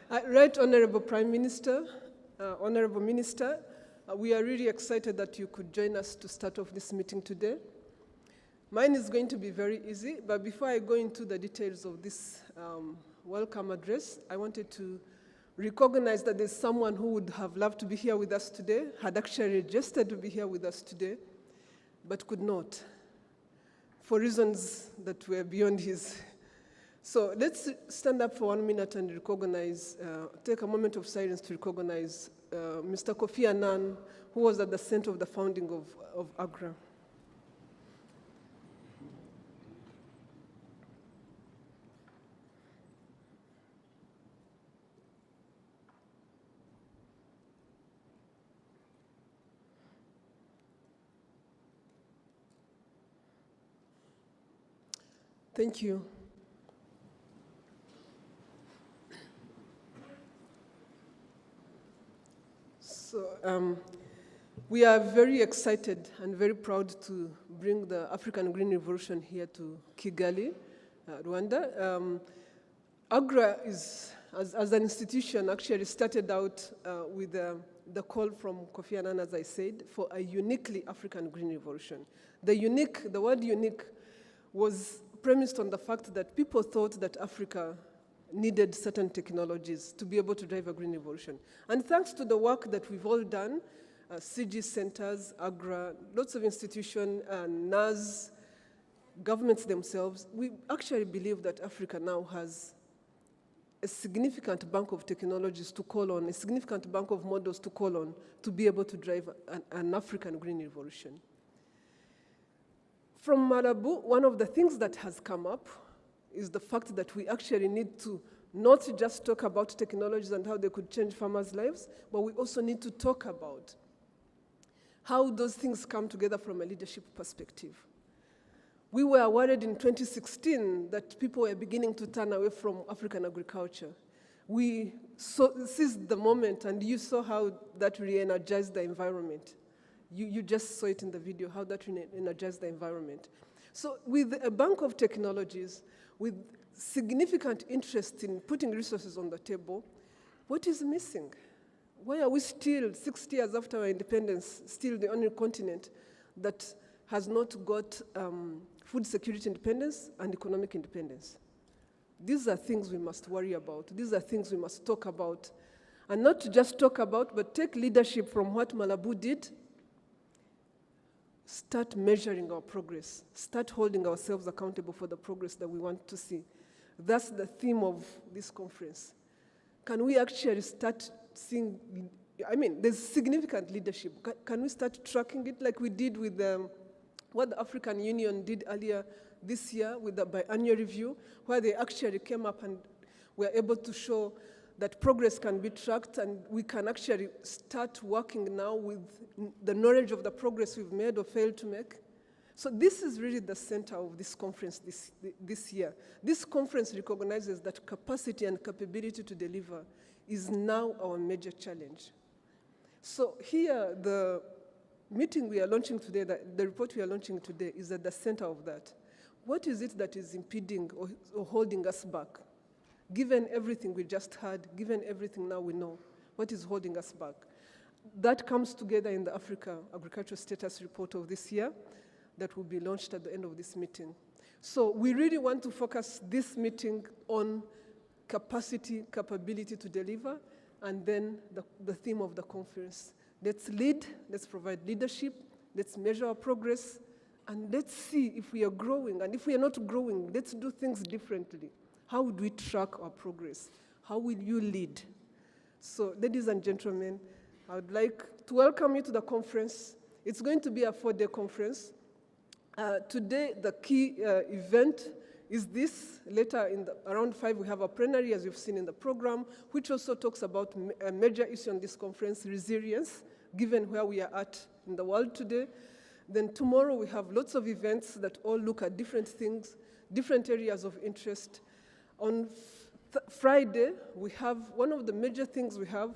Right Honorable Prime Minister, Honorable Minister, we are really excited that you could join us to start off this meeting today. Mine is going to be very easy, but before I go into the details of this welcome address, I wanted to recognize that there's someone who would have loved to be here with us today, had actually registered to be here with us today, but could not, for reasons that were beyond his. So let's stand up for 1 minute and recognize, take a moment of silence to recognize Mr. Kofi Annan, who was at the center of the founding of AGRA. Thank you. So we are very excited and very proud to bring the African Green Revolution here to Kigali, Rwanda. AGRA is, as an institution, actually started out with the call from Kofi Annan, as I said, for a uniquely African Green Revolution. The word unique was premised on the fact that people thought that Africa needed certain technologies to be able to drive a green revolution. And thanks to the work that we've all done, CG centers, AGRA, lots of institutions, NAS, governments themselves, we actually believe that Africa now has a significant bank of technologies to call on, a significant bank of models to call on to be able to drive an African green revolution. From Malabo, one of the things that has come up is the fact that we actually need to not just talk about technologies and how they could change farmers' lives, but we also need to talk about how those things come together from a leadership perspective. We were worried in 2016 that people were beginning to turn away from African agriculture. We seized the moment, and you saw how that re-energized the environment. You just saw it in the video, how that re-energized the environment. So with a bank of technologies, with significant interest in putting resources on the table, what is missing? Why are we still, 60 years after our independence, still the only continent that has not got food security independence and economic independence? These are things we must worry about. These are things we must talk about. And not to just talk about, but take leadership from what Malabo did. Start measuring our progress. Start holding ourselves accountable for the progress that we want to see. That's the theme of this conference. Can we actually start seeing, there's significant leadership. Can we start tracking it like we did with what the African Union did earlier this year with the biannual review, where they actually came up and were able to show that progress can be tracked, and we can actually start working now with the knowledge of the progress we've made or failed to make. So this is really the center of this conference this year. This conference recognizes that capacity and capability to deliver is now our major challenge. So here, the meeting we are launching today, the report we are launching today is at the center of that. What is it that is impeding or holding us back? Given everything we just heard, given everything now we know, what is holding us back? That comes together in the Africa Agricultural Status Report of this year that will be launched at the end of this meeting. So we really want to focus this meeting on capacity, capability to deliver, and then the theme of the conference. Let's lead, let's provide leadership, let's measure our progress, and let's see if we are growing. And if we are not growing, let's do things differently. How would we track our progress? How will you lead? So, ladies and gentlemen, I would like to welcome you to the conference. It's going to be a 4-day conference. Today, the key event is this. Later, around 5, we have a plenary, as you've seen in the program, which also talks about a major issue on this conference, resilience, given where we are at in the world today. Then tomorrow, we have lots of events that all look at different things, different areas of interest. On Friday, we have one of the major things we have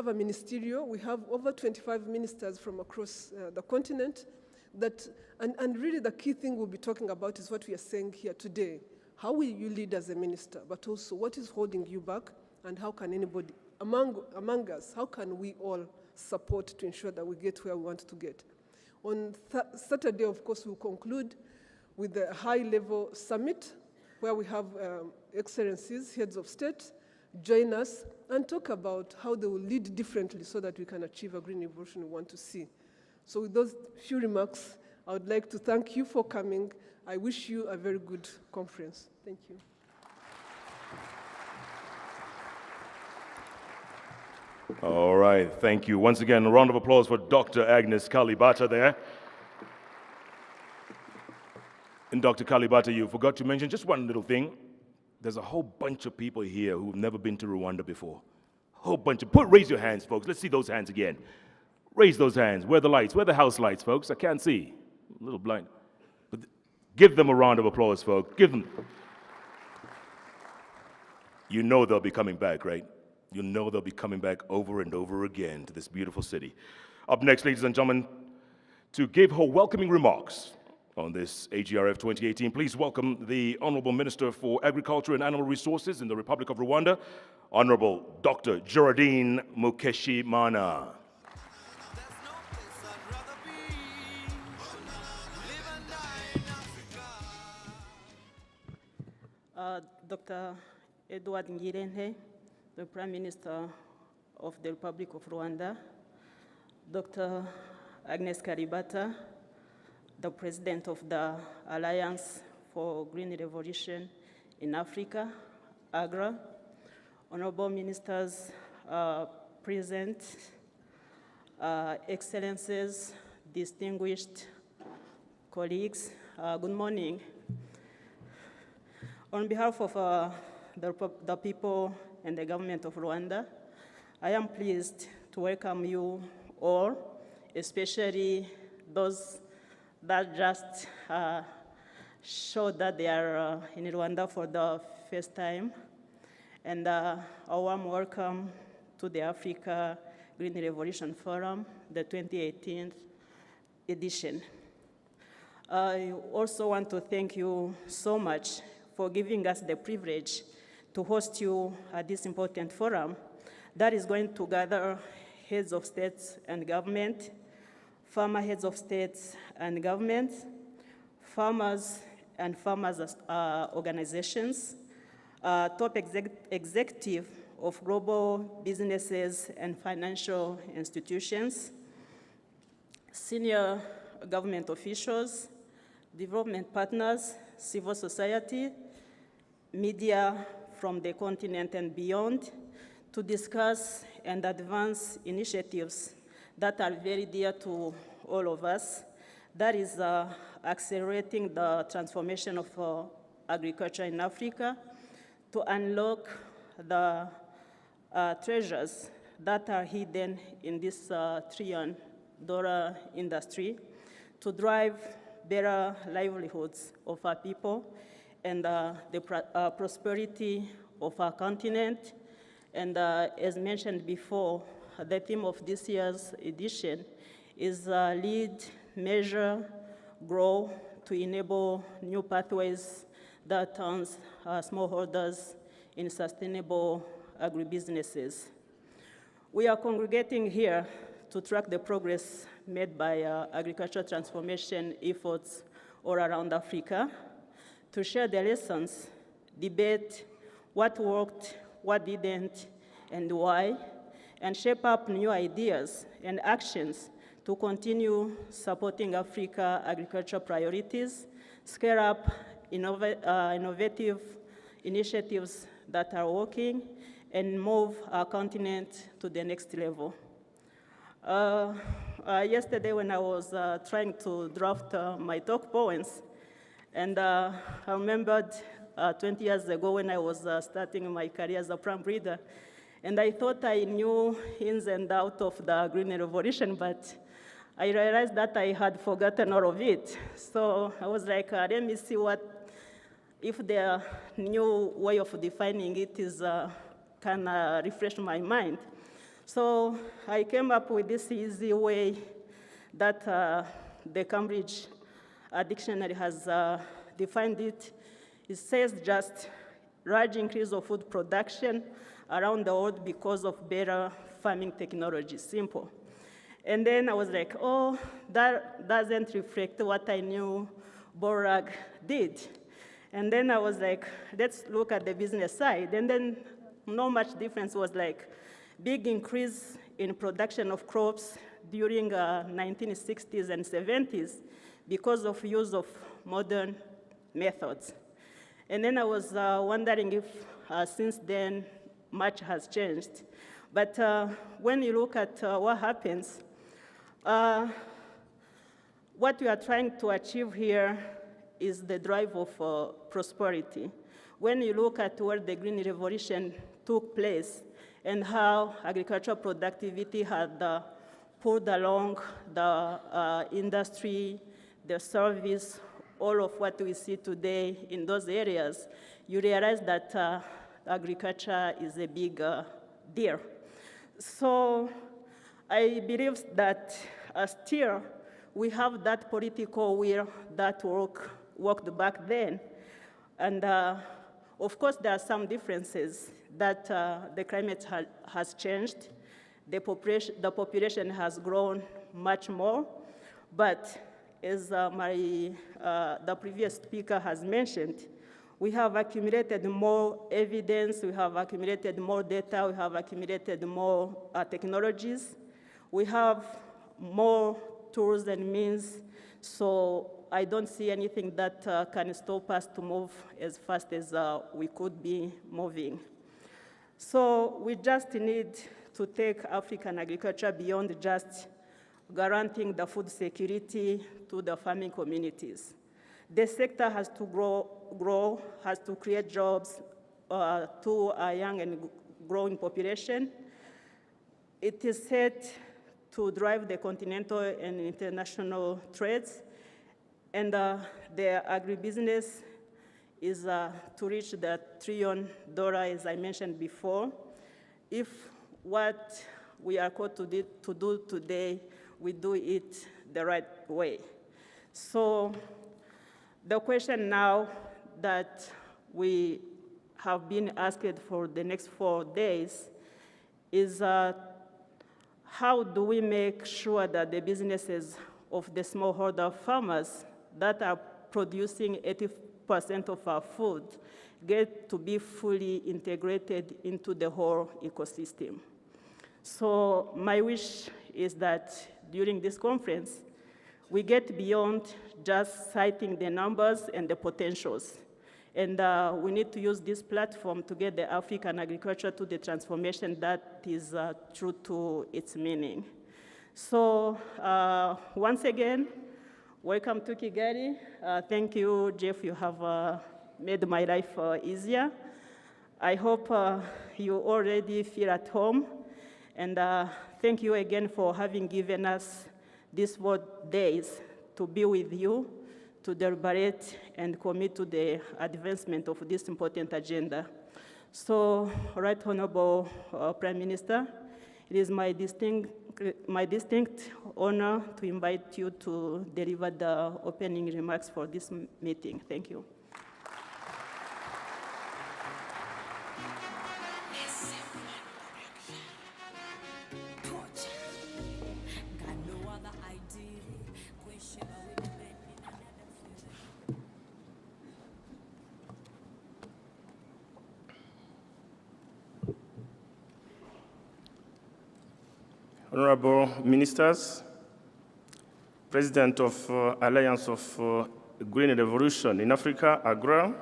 a ministerial. We have over 25 ministers from across the continent. And really the key thing we'll be talking about is what we are saying here today. How will you lead as a minister? But also, what is holding you back? And how can anybody, among us, how can we all support to ensure that we get where we want to get? On Saturday, of course, we'll conclude with the high-level summit, where we have excellencies, heads of state, join us and talk about how they will lead differently so that we can achieve a green revolution we want to see. So with those few remarks, I would like to thank you for coming. I wish you a very good conference. Thank you. All right, thank you. Once again, a round of applause for Dr. Agnes Kalibata there. And Dr. Kalibata, you forgot to mention just one little thing. There's a whole bunch of people here who've never been to Rwanda before. A whole bunch of, raise your hands, folks. Let's see those hands again. Raise those hands. Where are the lights? Where are the house lights, folks? I can't see. I'm a little blind. But give them a round of applause, folks. Give them. You know they'll be coming back, right? You know they'll be coming back over and over again to this beautiful city. Up next, ladies and gentlemen, to give her welcoming remarks on this AGRF 2018, please welcome the Honorable Minister for Agriculture and Animal Resources in the Republic of Rwanda, Honorable Dr. Gerardine Mukeshimana. Dr. Edward Ngirente, the Prime Minister of the Republic of Rwanda, Dr. Agnes Kalibata, the President of the Alliance for Green Revolution in Africa, AGRA, Honorable Ministers present, Excellencies, distinguished colleagues, good morning. On behalf of the people and the government of Rwanda, I am pleased to welcome you all, especially those that just showed that they are in Rwanda for the first time. And a warm welcome to the Africa Green Revolution Forum, the 2018 edition. I also want to thank you so much for giving us the privilege to host you at this important forum that is going to gather heads of states and government, former heads of states and governments, farmers and farmers organizations, top executive of global businesses and financial institutions, senior government officials, development partners, civil society, media from the continent and beyond, to discuss and advance initiatives that are very dear to all of us. That is accelerating the transformation of agriculture in Africa, to unlock the treasures that are hidden in this $1 trillion industry, to drive better livelihoods of our people and the prosperity of our continent. And as mentioned before, the theme of this year's edition is lead, measure, grow to enable new pathways that turns smallholders in sustainable agribusinesses. We are congregating here to track the progress made by agricultural transformation efforts all around Africa, to share the lessons, debate what worked, what didn't, and why, and shape up new ideas and actions to continue supporting Africa agricultural priorities, scale up innovative initiatives that are working, and move our continent to the next level. Yesterday when I was trying to draft my talk points, and I remembered 20 years ago when I was starting my career as a plant breeder, and I thought I knew ins and outs of the Green Revolution, but I realized that I had forgotten all of it. So I was like, let me see if the new way of defining it can refresh my mind. So I came up with this easy way that the Cambridge Dictionary has defined it. It says just large increase of food production around the world because of better farming technology, simple. And then I was like, oh, that doesn't reflect what I knew Borag did. And then I was like, let's look at the business side. And then not much difference was like big increase in production of crops during 1960s and 70s because of use of modern methods. And then I was wondering if since then much has changed. But when you look at what happens, what we are trying to achieve here is the drive of prosperity. When you look at where the Green Revolution took place and how agricultural productivity had pulled along the industry, the service, all of what we see today in those areas, you realize that agriculture is a big deal. So I believe that still we have that political will that worked back then. And of course, there are some differences that the climate has changed. The population has grown much more. But as the previous speaker has mentioned, we have accumulated more evidence, we have accumulated more data, we have accumulated more technologies. We have more tools and means, so I don't see anything that can stop us to move as fast as we could be moving. So we just need to take African agriculture beyond just guaranteeing the food security to the farming communities. The sector has to grow, has to create jobs to a young and growing population. It is set to drive the continental and international trades, and the agribusiness is to reach the $1 trillion, as I mentioned before, if what we are called to do today, we do it the right way. So the question now that we have been asked for the next 4 days is how do we make sure that the businesses of the smallholder farmers that are producing 80% of our food get to be fully integrated into the whole ecosystem? So my wish is that during this conference, we get beyond just citing the numbers and the potentials. And we need to use this platform to get the African agriculture to the transformation that is true to its meaning. So once again, welcome to Kigali. Thank you, Jeff, you have made my life easier. I hope you already feel at home. And thank you again for having given us these 4 days to be with you, to deliberate and commit to the advancement of this important agenda. So, Right Honorable Prime Minister, it is my distinct honor to invite you to deliver the opening remarks for this meeting. Thank you. Honorable Ministers, President of Alliance of Green Revolution in Africa, AGRA,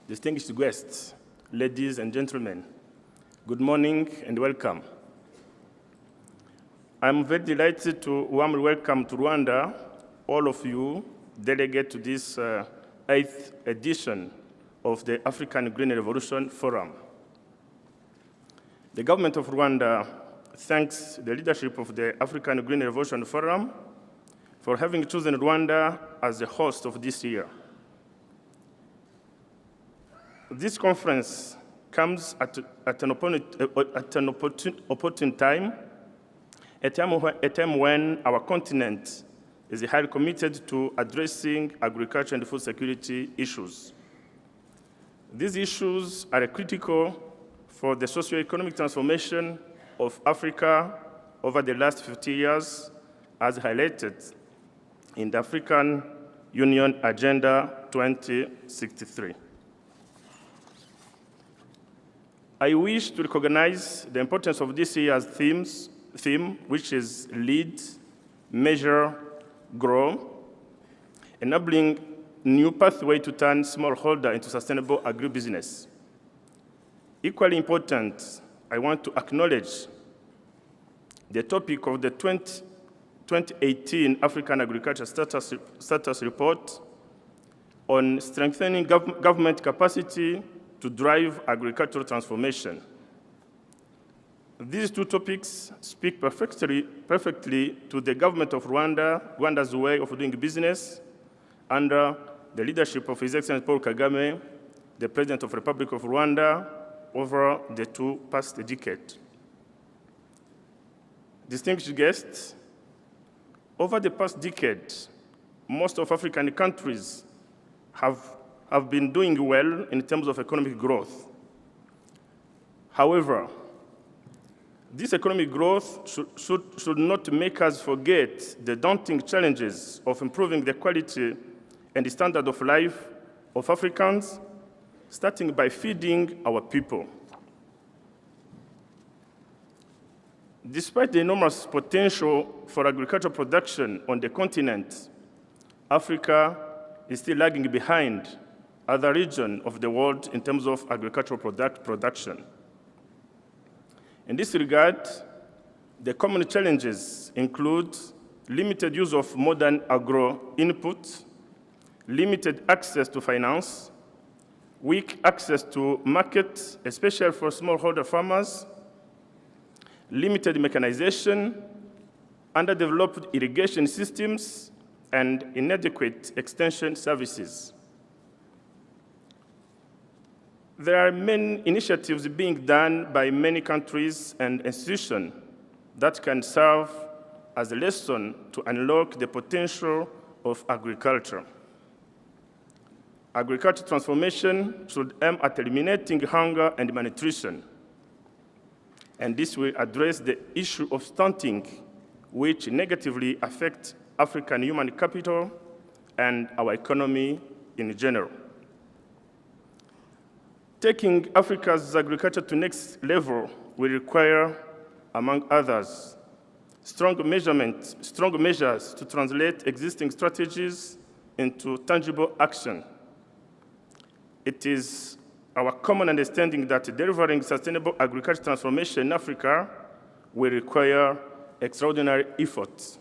distinguished guests, ladies and gentlemen, good morning and welcome. I'm very delighted to warmly welcome to Rwanda all of you delegates to this 8th edition of the African Green Revolution Forum. The government of Rwanda thanks the leadership of the African Green Revolution Forum for having chosen Rwanda as the host of this year. This conference comes at an opportune time, a time when our continent is highly committed to addressing agriculture and food security issues. These issues are critical for the socio-economic transformation of Africa over the last 50 years, as highlighted in the African Union Agenda 2063. I wish to recognize the importance of this year's theme, which is Lead, Measure, Grow, enabling new pathway to turn smallholder into sustainable agribusiness. Equally important, I want to acknowledge the topic of the 2018 African Agriculture Status Report on strengthening government capacity to drive agricultural transformation. These two topics speak perfectly to the government of Rwanda's way of doing business under the leadership of His Excellency Paul Kagame, the President of the Republic of Rwanda, over the two past decades. Distinguished guests, over the past decade, most of African countries have been doing well in terms of economic growth. However, this economic growth should not make us forget the daunting challenges of improving the quality and the standard of life of Africans, starting by feeding our people. Despite the enormous potential for agricultural production on the continent, Africa is still lagging behind other regions of the world in terms of agricultural production. In this regard, the common challenges include limited use of modern agro inputs, limited access to finance, weak access to markets, especially for smallholder farmers, limited mechanization, underdeveloped irrigation systems, and inadequate extension services. There are many initiatives being done by many countries and institutions that can serve as a lesson to unlock the potential of agriculture. Agriculture transformation should aim at eliminating hunger and malnutrition, and this will address the issue of stunting, which negatively affects African human capital and our economy in general. Taking Africa's agriculture to the next level will require, among others, strong measures to translate existing strategies into tangible action. It is our common understanding that delivering sustainable agricultural transformation in Africa will require extraordinary efforts.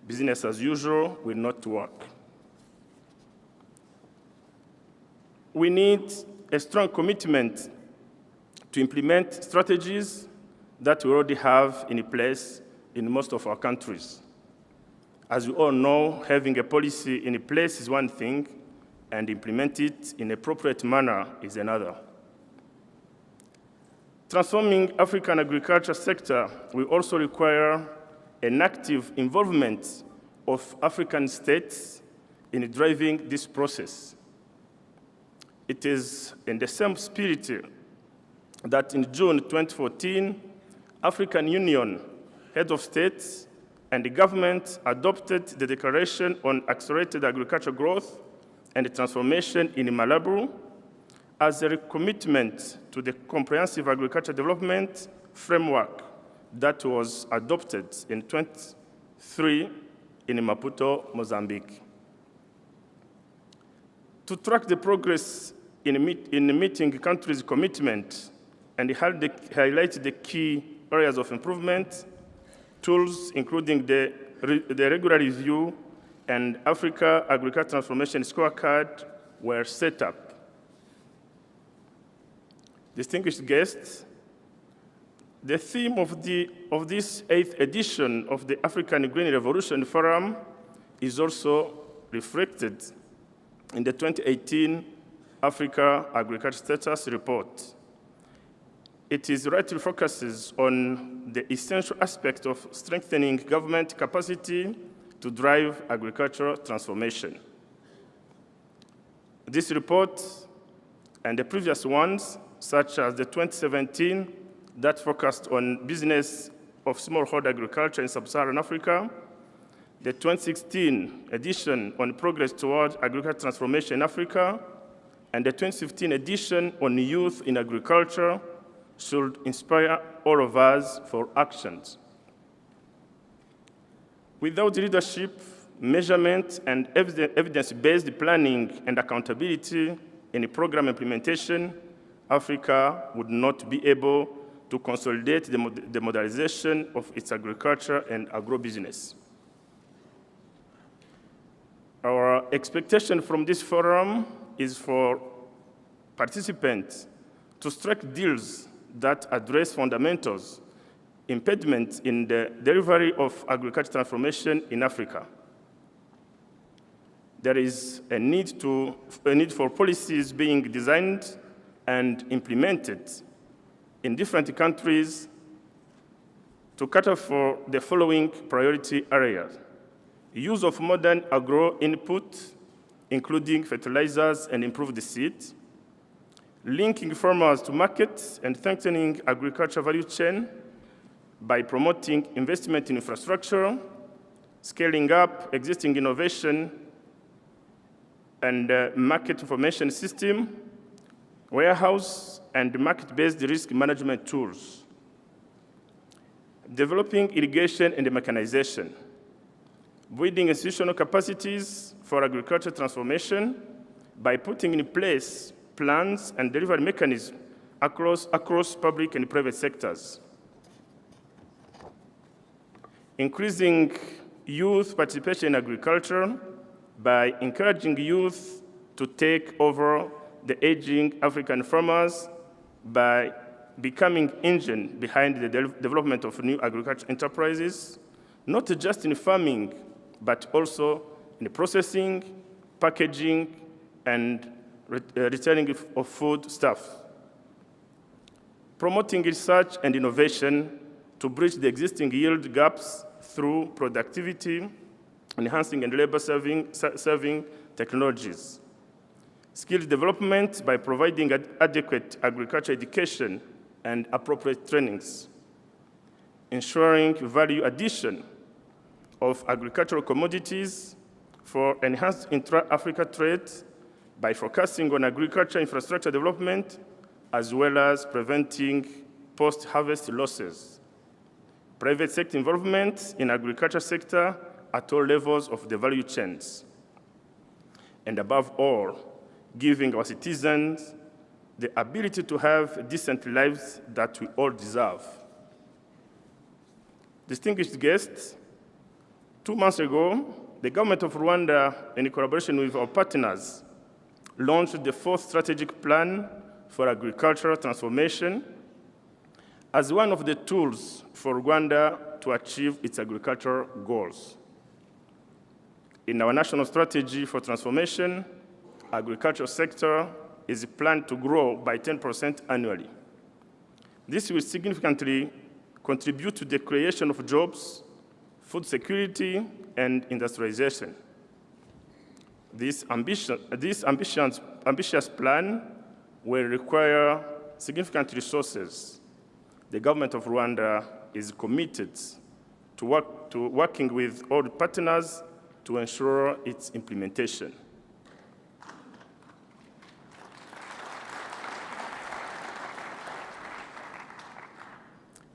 Business as usual will not work. We need a strong commitment to implement strategies that we already have in place in most of our countries. As we all know, having a policy in place is one thing, and implement it in an appropriate manner is another. Transforming African agriculture sector will also require an active involvement of African states in driving this process. It is in the same spirit that in June 2014, African Union head of states and the government adopted the Declaration on Accelerated Agricultural Growth and Transformation in Malabo as a commitment to the comprehensive agriculture development framework that was adopted in 2023 in Maputo, Mozambique. To track the progress in meeting countries' commitment and highlight the key areas of improvement, tools including the regular review and Africa Agriculture Transformation Scorecard were set up. Distinguished guests, the theme of this 8th edition of the African Green Revolution Forum is also reflected in the 2018 Africa Agriculture Status Report. It rightly focuses on the essential aspect of strengthening government capacity to drive agricultural transformation. This report and the previous ones such as the 2017 that focused on business of smallholder agriculture in sub-Saharan Africa, the 2016 edition on progress toward agricultural transformation in Africa, and the 2015 edition on youth in agriculture should inspire all of us for actions. Without leadership, measurement, and evidence-based planning and accountability in program implementation, Africa would not be able to consolidate the modernization of its agriculture and agribusiness. Our expectation from this forum is for participants to strike deals that address fundamentals, impediments in the delivery of agricultural transformation in Africa. There is a need for policies being designed and implemented in different countries to cater for the following priority areas: use of modern agro input, including fertilizers and improved seeds, linking farmers to markets and strengthening agriculture value chain by promoting investment in infrastructure, scaling up existing innovation and market information system, warehouse and market-based risk management tools, developing irrigation and mechanization, building institutional capacities for agriculture transformation by putting in place plans and delivery mechanisms across public and private sectors, increasing youth participation in agriculture by encouraging youth to take over the aging African farmers by becoming engine behind the development of new agriculture enterprises, not just in farming, but also in processing, packaging, and returning of food stuff. Promoting research and innovation to bridge the existing yield gaps through productivity, enhancing and labor-saving technologies. Skill development by providing adequate agriculture education and appropriate trainings. Ensuring value addition of agricultural commodities for enhanced intra-Africa trade by focusing on agriculture infrastructure development, as well as preventing post-harvest losses. Private sector involvement in agriculture sector at all levels of the value chains. And above all, giving our citizens the ability to have decent lives that we all deserve. Distinguished guests, 2 months ago, the government of Rwanda, in collaboration with our partners, launched the 4th strategic plan for agricultural transformation as one of the tools for Rwanda to achieve its agricultural goals. In our national strategy for transformation, agricultural sector is planned to grow by 10% annually. This will significantly contribute to the creation of jobs, food security, and industrialization. This ambitious plan will require significant resources. The government of Rwanda is committed to working with all the partners to ensure its implementation.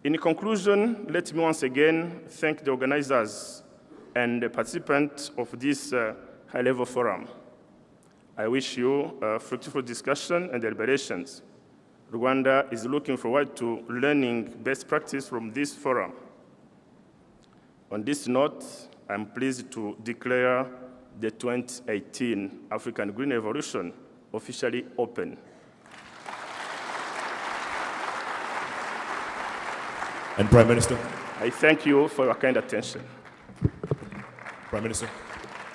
In conclusion, let me once again thank the organizers and the participants of this high-level forum. I wish you a fruitful discussion and deliberations. Rwanda is looking forward to learning best practice from this forum. On this note, I'm pleased to declare the 2018 African Green Revolution officially open. And Prime Minister? I thank you for your kind attention. Prime Minister,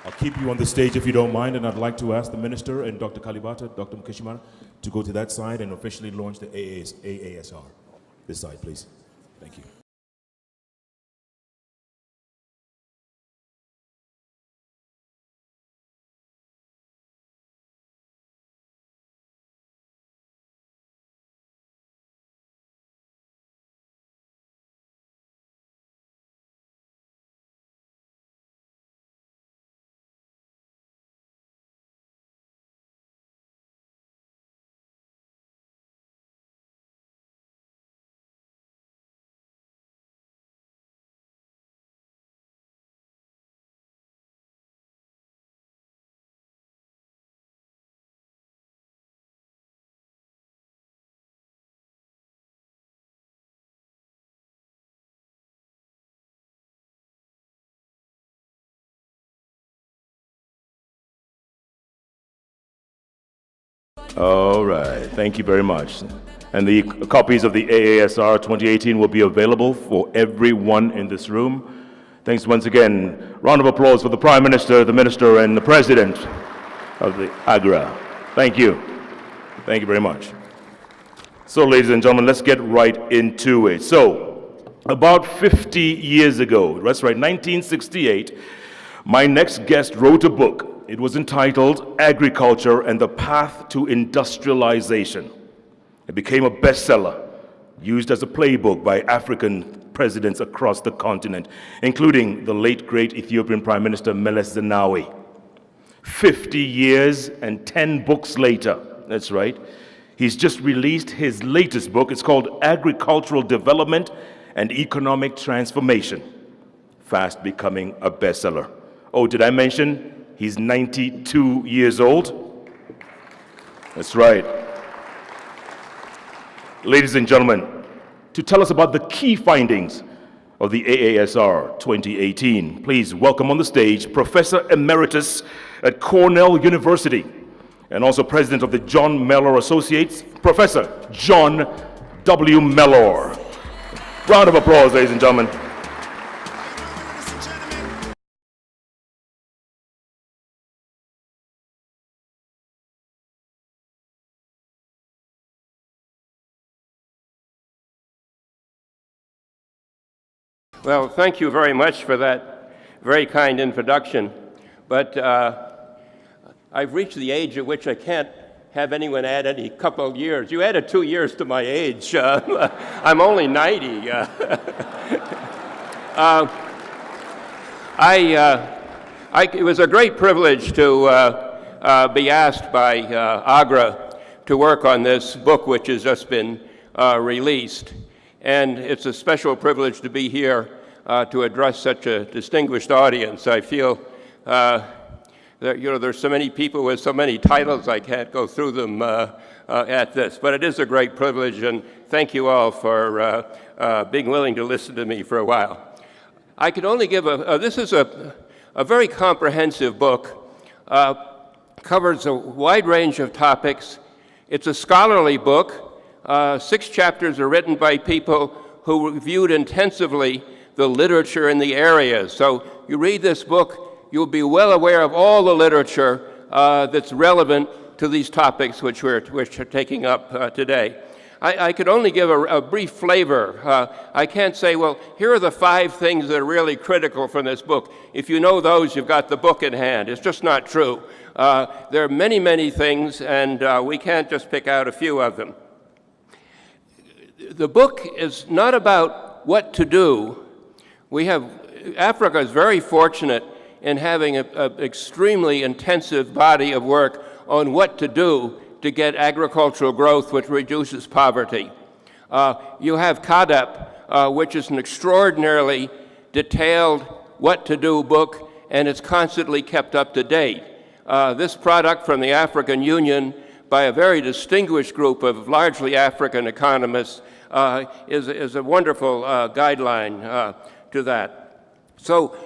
I'll keep you on the stage if you don't mind, and I'd like to ask the Minister and Dr. Kalibata, Dr. Mukeshimana, to go to that side and officially launch the AASR. This side, please. Thank you. All right, thank you very much. And the copies of the AASR 2018 will be available for everyone in this room. Thanks once again. Round of applause for the Prime Minister, the Minister, and the President of the AGRA. Thank you. Thank you very much. So, ladies and gentlemen, let's get right into it. So, about 50 years ago, that's right, 1968, my next guest wrote a book. It was entitled Agriculture and the Path to Industrialization. It became a bestseller, used as a playbook by African presidents across the continent, including the late great Ethiopian Prime Minister Meles Zenawi. 50 years and 10 books later, that's right, he's just released his latest book. It's called Agricultural Development and Economic Transformation, fast becoming a bestseller. Oh, did I mention he's 92 years old? That's right. Ladies and gentlemen, to tell us about the key findings of the AASR 2018, please welcome on the stage Professor Emeritus at Cornell University and also President of the John Mellor Associates, Professor John W. Mellor. Round of applause, ladies and gentlemen. Well, thank you very much for that very kind introduction. But I've reached the age at which I can't have anyone add any couple of years. You added 2 years to my age. I'm only 90. It was a great privilege to be asked by AGRA to work on this book, which has just been released. And it's a special privilege to be here to address such a distinguished audience. I feel that, there's so many people with so many titles, I can't go through them at this. But it is a great privilege, and thank you all for being willing to listen to me for a while. I could only give this is a very comprehensive book, covers a wide range of topics. It's a scholarly book. 6 chapters are written by people who reviewed intensively the literature in the area. So you read this book, you'll be well aware of all the literature that's relevant to these topics which we're taking up today. I could only give a brief flavor. I can't say, well, here are the 5 things that are really critical from this book. If you know those, you've got the book in hand. It's just not true. There are many, many things, and we can't just pick out a few of them. The book is not about what to do. Africa is very fortunate in having an extremely intensive body of work on what to do to get agricultural growth, which reduces poverty. You have CADEP, which is an extraordinarily detailed what-to-do book, and it's constantly kept up to date. This product from the African Union by a very distinguished group of largely African economists is a wonderful guideline to that. So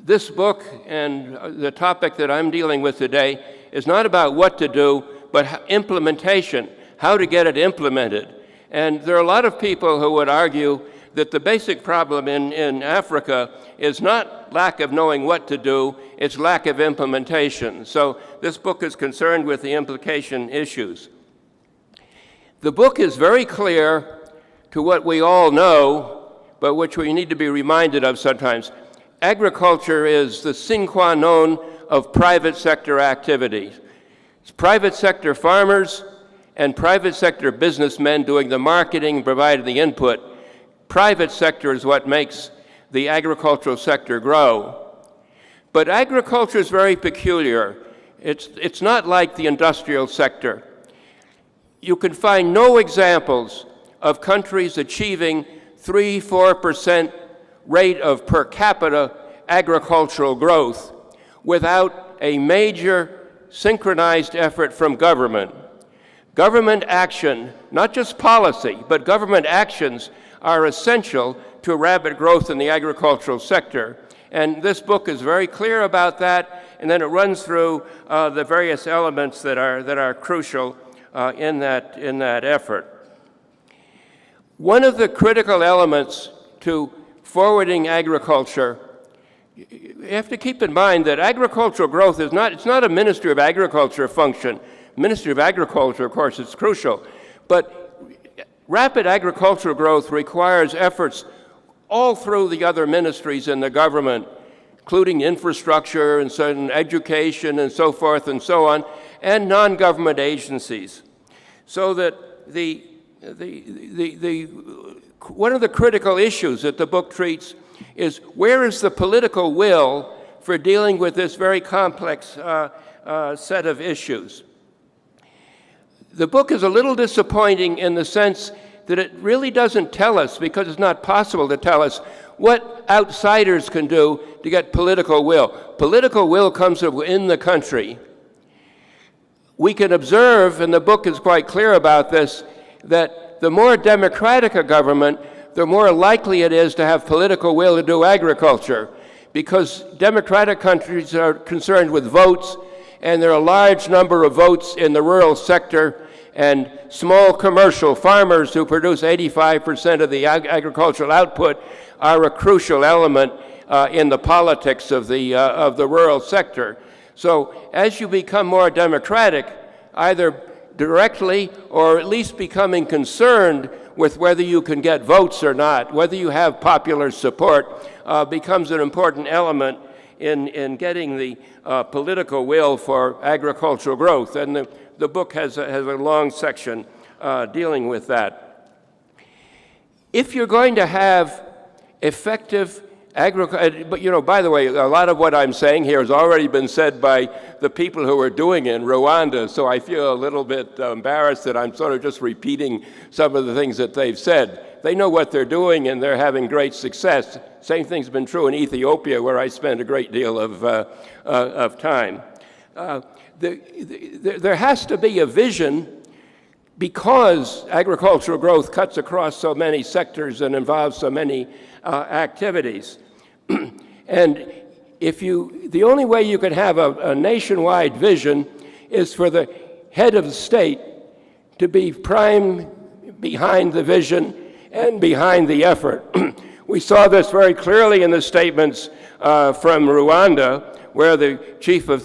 this book and the topic that I'm dealing with today is not about what to do, but implementation, how to get it implemented. And there are a lot of people who would argue that the basic problem in Africa is not lack of knowing what to do, it's lack of implementation. So this book is concerned with the implication issues. The book is very clear to what we all know, but which we need to be reminded of sometimes. Agriculture is the sine qua non of private sector activities. It's private sector farmers and private sector businessmen doing the marketing, providing the input. Private sector is what makes the agricultural sector grow. But agriculture is very peculiar. It's not like the industrial sector. You can find no examples of countries achieving 3-4% rate of per capita agricultural growth without a major synchronized effort from government. Government action, not just policy, but government actions are essential to rapid growth in the agricultural sector. And this book is very clear about that, and then it runs through the various elements that are crucial in that effort. One of the critical elements to forwarding agriculture, you have to keep in mind that agricultural growth it's not a Ministry of Agriculture function. Ministry of Agriculture, of course, is crucial, but rapid agricultural growth requires efforts all through the other ministries in the government, including infrastructure and certain education and so forth and so on, and non-government agencies. So that one of the critical issues that the book treats is where is the political will for dealing with this very complex set of issues. The book is a little disappointing in the sense that it really doesn't tell us, because it's not possible to tell us, what outsiders can do to get political will. Political will comes from within the country. We can observe, and the book is quite clear about this, that the more democratic a government, the more likely it is to have political will to do agriculture, because democratic countries are concerned with votes, and there are a large number of votes in the rural sector, and small commercial farmers who produce 85% of the agricultural output are a crucial element in the politics of the rural sector. So as you become more democratic, either directly or at least becoming concerned with whether you can get votes or not, whether you have popular support, becomes an important element in getting the political will for agricultural growth. And the book has a long section dealing with that. If you're going to have effective agriculture, but by the way, a lot of what I'm saying here has already been said by the people who are doing it in Rwanda, so I feel a little bit embarrassed that I'm sort of just repeating some of the things that they've said. They know what they're doing and they're having great success. Same thing's been true in Ethiopia, where I spent a great deal of time. There has to be a vision, because agricultural growth cuts across so many sectors and involves so many activities. And the only way you can have a nationwide vision is for the head of the state to be prime behind the vision and behind the effort. We saw this very clearly in the statements from Rwanda, where the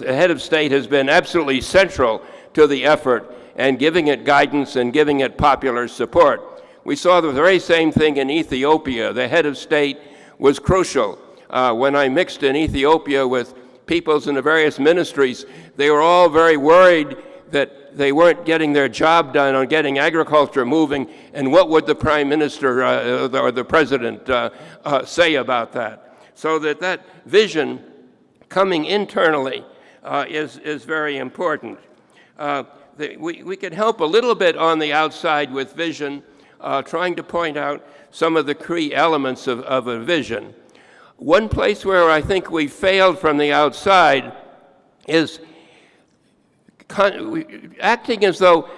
head of state has been absolutely central to the effort and giving it guidance and giving it popular support. We saw the very same thing in Ethiopia. The head of state was crucial. When I mixed in Ethiopia with peoples in the various ministries, they were all very worried that they weren't getting their job done on getting agriculture moving, and what would the prime minister or the president say about that? So that vision coming internally is very important. We can help a little bit on the outside with vision, trying to point out some of the key elements of a vision. One place where I think we failed from the outside is acting as though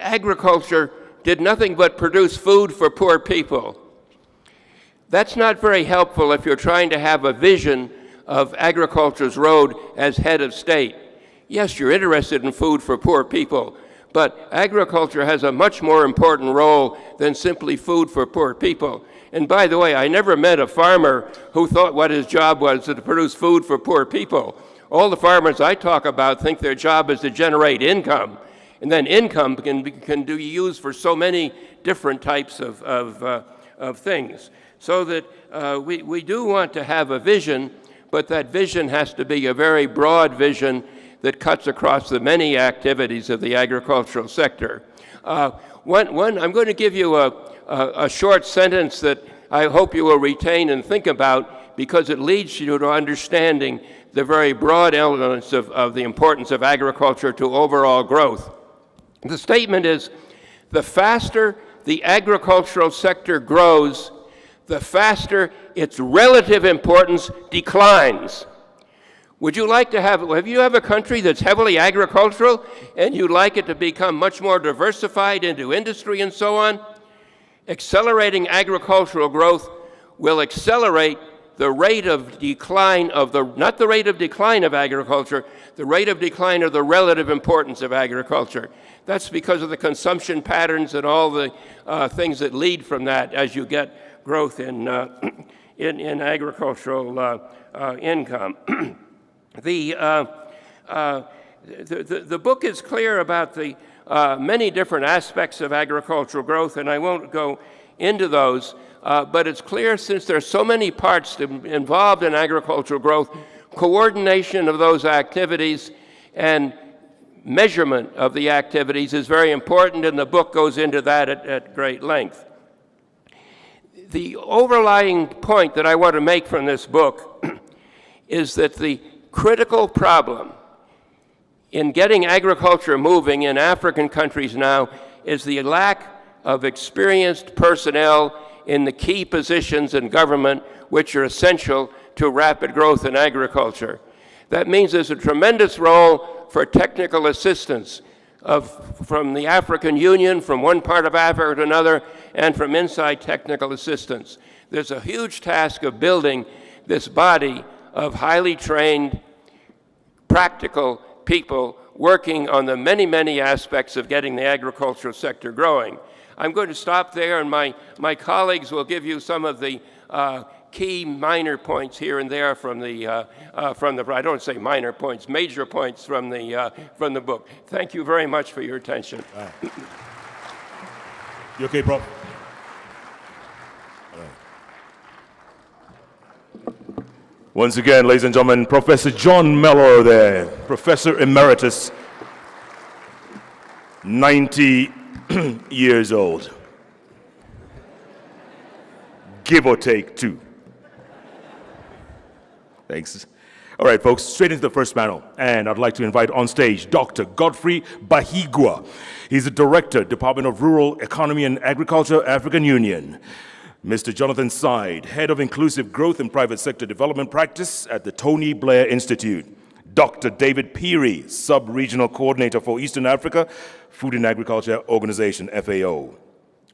agriculture did nothing but produce food for poor people. That's not very helpful if you're trying to have a vision of agriculture's road as head of state. Yes, you're interested in food for poor people, but agriculture has a much more important role than simply food for poor people. And by the way, I never met a farmer who thought what his job was to produce food for poor people. All the farmers I talk about think their job is to generate income, and then income can be used for so many different types of things. So that we do want to have a vision, but that vision has to be a very broad vision that cuts across the many activities of the agricultural sector. I'm going to give you a short sentence that I hope you will retain and think about, because it leads you to understanding the very broad elements of the importance of agriculture to overall growth. The statement is, the faster the agricultural sector grows, the faster its relative importance declines. Would you like to have you have a country that's heavily agricultural and you'd like it to become much more diversified into industry and so on? Accelerating agricultural growth will accelerate the rate of decline of not the rate of decline of agriculture, the rate of decline of the relative importance of agriculture. That's because of the consumption patterns and all the things that lead from that as you get growth in agricultural income. The book is clear about the many different aspects of agricultural growth, and I won't go into those, but it's clear, since there are so many parts involved in agricultural growth, coordination of those activities and measurement of the activities is very important, and the book goes into that at great length. The overlying point that I want to make from this book is that the critical problem in getting agriculture moving in African countries now is the lack of experienced personnel in the key positions in government which are essential to rapid growth in agriculture. That means there's a tremendous role for technical assistance from the African Union, from one part of Africa to another, and from inside technical assistance. There's a huge task of building this body of highly trained, practical people working on the many, many aspects of getting the agricultural sector growing. I'm going to stop there, and my colleagues will give you some of the key minor points here and there from the I don't say minor points, major points from the book. Thank you very much for your attention. You okay, Prof? Once again, ladies and gentlemen, Professor John Mellor there, Professor Emeritus, 90 years old. Give or take 2. Thanks. All right, folks, straight into the first panel. And I'd like to invite on stage Dr. Godfrey Bahigwa. He's the Director, Department of Rural Economy and Agriculture, African Union. Mr. Jonathan Side, Head of Inclusive Growth and Private Sector Development Practice at the Tony Blair Institute. Dr. David Peary, Sub-Regional Coordinator for Eastern Africa, Food and Agriculture Organization, FAO.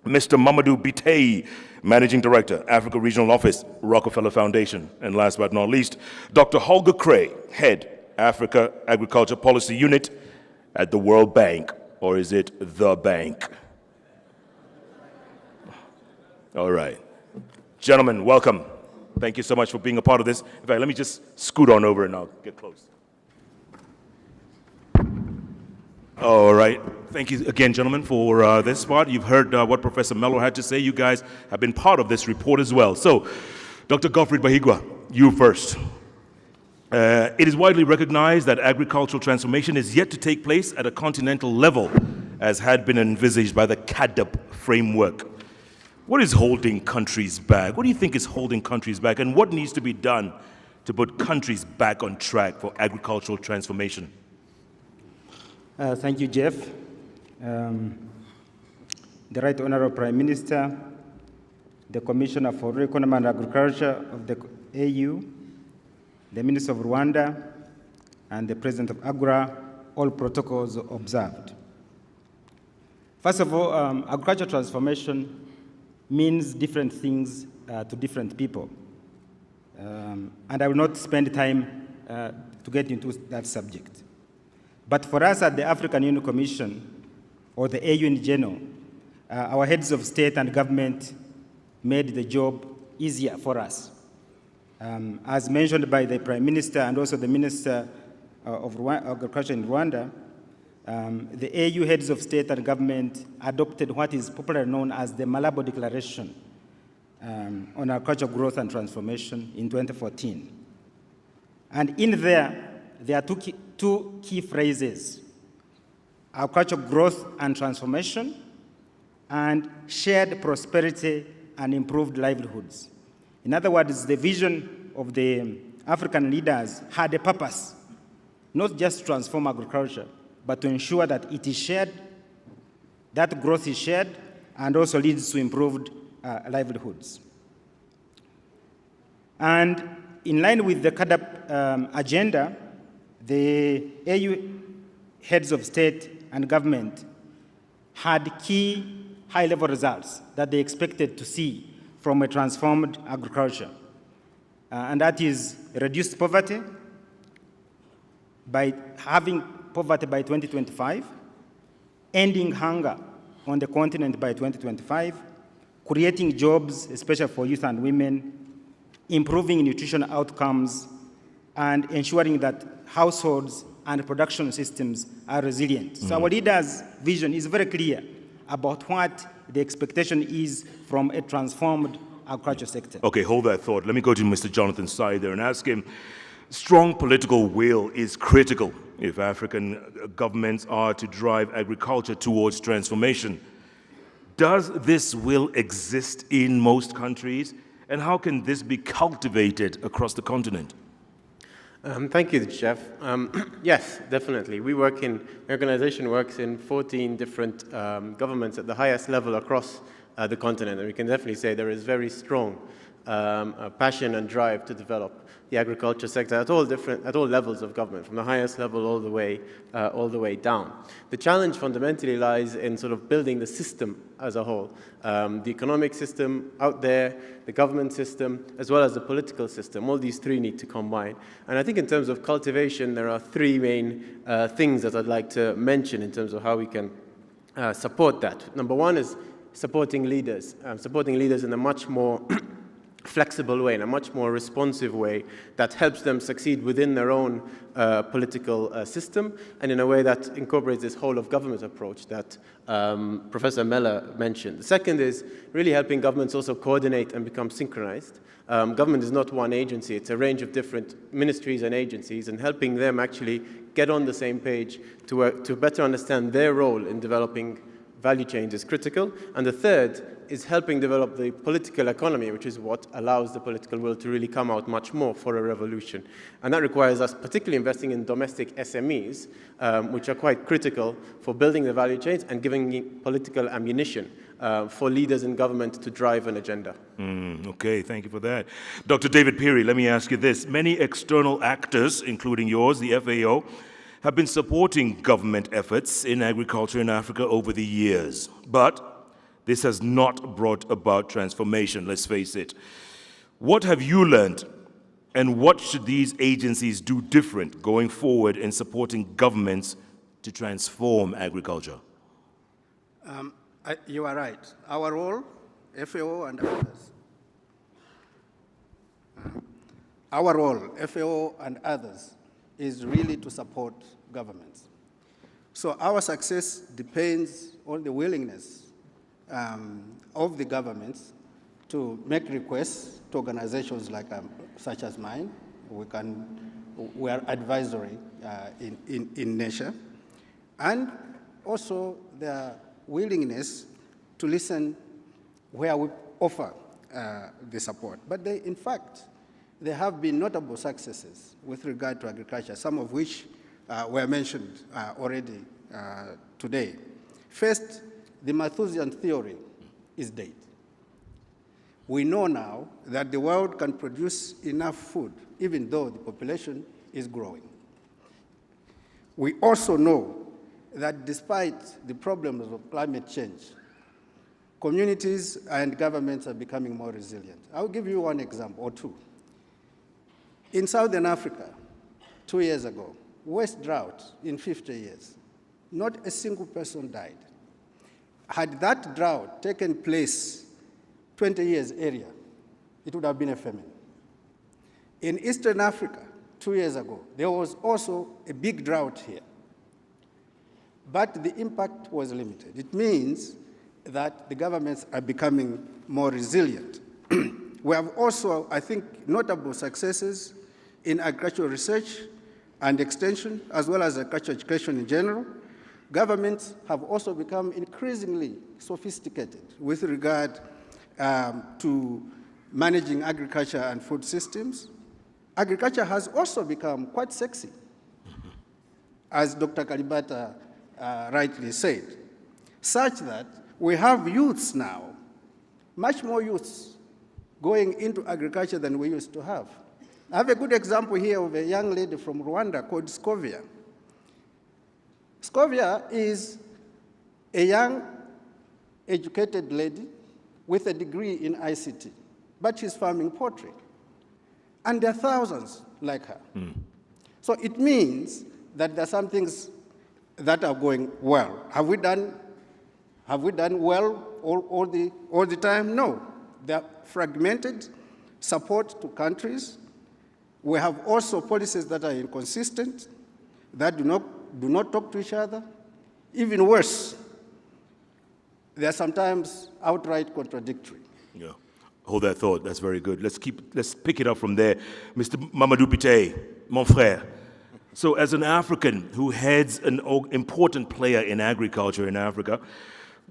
Mr. Mamadou Bitey, Managing Director, Africa Regional Office, Rockefeller Foundation. And last but not least, Dr. Holger Cray, Head, Africa Agriculture Policy Unit at the World Bank, or is it the bank? All right. Gentlemen, welcome. Thank you so much for being a part of this. In fact, let me just scoot on over and I'll get close. All right. Thank you again, gentlemen, for this part. You've heard what Professor Mellor had to say. You guys have been part of this report as well. So, Dr. Godfrey Bahigwa, you first. It is widely recognized that agricultural transformation is yet to take place at a continental level, as had been envisaged by the CADP framework. What is holding countries back? What do you think is holding countries back, and what needs to be done to put countries back on track for agricultural transformation? Thank you, Jeff. The Right Honorable Prime Minister, the Commissioner for Rural Economy and Agriculture of the AU, the Minister of Rwanda, and the President of AGRA, all protocols observed. First of all, agricultural transformation means different things to different people. And I will not spend time to get into that subject. But for us at the African Union Commission, or the AU in general, our heads of state and government made the job easier for us. As mentioned by the Prime Minister and also the Minister of Agriculture in Rwanda, the AU heads of state and government adopted what is popularly known as the Malabo Declaration on agricultural growth and transformation in 2014. And in there are two key phrases: agricultural growth and transformation, and shared prosperity and improved livelihoods. In other words, the vision of the African leaders had a purpose, not just to transform agriculture, but to ensure that it is shared, that growth is shared, and also leads to improved livelihoods. And in line with the CADP agenda, the AU heads of state and government had key high-level results that they expected to see from a transformed agriculture. and that is reduced poverty by having poverty by 2025, ending hunger on the continent by 2025, creating jobs, especially for youth and women, improving nutrition outcomes, and ensuring that households and production systems are resilient. So our leader's vision is very clear about what the expectation is from a transformed agriculture sector. Okay, hold that thought. Let me go to Mr. Jonathan's side there and ask him, strong political will is critical if African governments are to drive agriculture towards transformation. Does this will exist in most countries, and how can this be cultivated across the continent? Thank you, Jeff. Yes, definitely. The organization works in 14 different governments at the highest level across the continent, and we can definitely say there is very strong passion and drive to develop the agriculture sector at all levels of government, from the highest level all the way down. The challenge fundamentally lies in sort of building the system as a whole, the economic system out there, the government system, as well as the political system. All these three need to combine. And I think in terms of cultivation, there are three main things that I'd like to mention in terms of how we can support that. Number one is supporting leaders in a much more flexible way, in a much more responsive way that helps them succeed within their own political system, and in a way that incorporates this whole of government approach that Professor Meller mentioned. The second is really helping governments also coordinate and become synchronized. Government is not one agency, it's a range of different ministries and agencies, and helping them actually get on the same page to better understand their role in developing value chains is critical. And the third is helping develop the political economy, which is what allows the political will to really come out much more for a revolution. And that requires us particularly investing in domestic SMEs, which are quite critical for building the value chains and giving political ammunition for leaders in government to drive an agenda. Okay, thank you for that. Dr. David Peary, let me ask you this. Many external actors, including yours, the FAO, have been supporting government efforts in agriculture in Africa over the years. But this has not brought about transformation, let's face it. What have you learned, and what should these agencies do different going forward in supporting governments to transform agriculture? You are right. Our role, FAO and others, our role, FAO and others, is really to support governments. So our success depends on the willingness of the governments to make requests to organizations like such as mine. We are advisory in nature, and also their willingness to listen where we offer the support. But in fact, there have been notable successes with regard to agriculture, some of which were mentioned already today. First, the Malthusian theory is dead. We know now that the world can produce enough food, even though the population is growing. We also know that despite the problems of climate change, communities and governments are becoming more resilient. I'll give you one example or two. In Southern Africa, 2 years ago, worst drought in 50 years. Not a single person died. Had that drought taken place 20 years earlier, it would have been a famine. In Eastern Africa, 2 years ago, there was also a big drought here. But the impact was limited. It means that the governments are becoming more resilient. We have also, I think, notable successes in agricultural research and extension, as well as agricultural education in general. Governments have also become increasingly sophisticated with regard to managing agriculture and food systems. Agriculture has also become quite sexy, as Dr. Kalibata rightly said, such that we have youths now, much more youths, going into agriculture than we used to have. I have a good example here of a young lady from Rwanda called Scovia. Scovia is a young, educated lady with a degree in ICT, but she's farming poultry. And there are thousands like her. So it means that there are some things that are going well. Have we done well all the time? No. There are fragmented support to countries. We have also policies that are inconsistent, that do not talk to each other. Even worse, they are sometimes outright contradictory. Yeah. Hold that thought. That's very good. Let's pick it up from there. Mr. Mamadou Biteye, mon frère. So as an African who heads an important player in agriculture in Africa,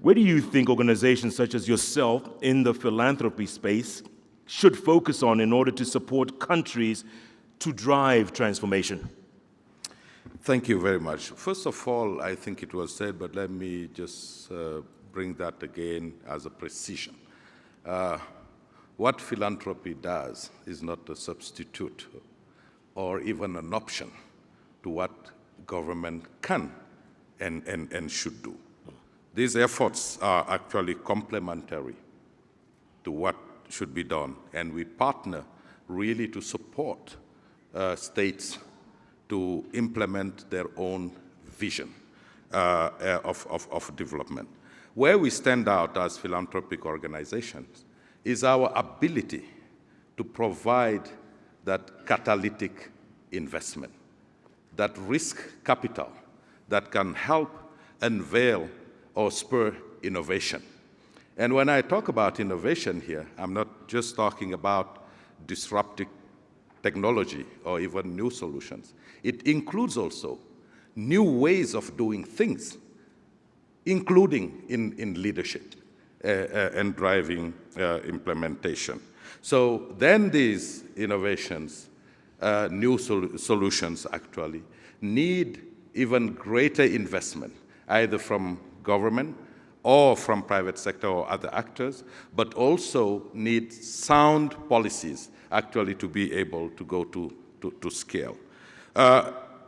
where do you think organizations such as yourself in the philanthropy space should focus on in order to support countries to drive transformation? Thank you very much. First of all, I think it was said, but let me just bring that again as a precision. What philanthropy does is not a substitute or even an option to what government can and should do. These efforts are actually complementary to what should be done, and we partner really to support states to implement their own vision of development. Where we stand out as philanthropic organizations is our ability to provide that catalytic investment, that risk capital that can help unveil or spur innovation. And when I talk about innovation here, I'm not just talking about disruptive technology or even new solutions. It includes also new ways of doing things, including in leadership and driving implementation. So then these innovations, new solutions actually, need even greater investment, either from government or from private sector or other actors, but also need sound policies actually to be able to go to scale.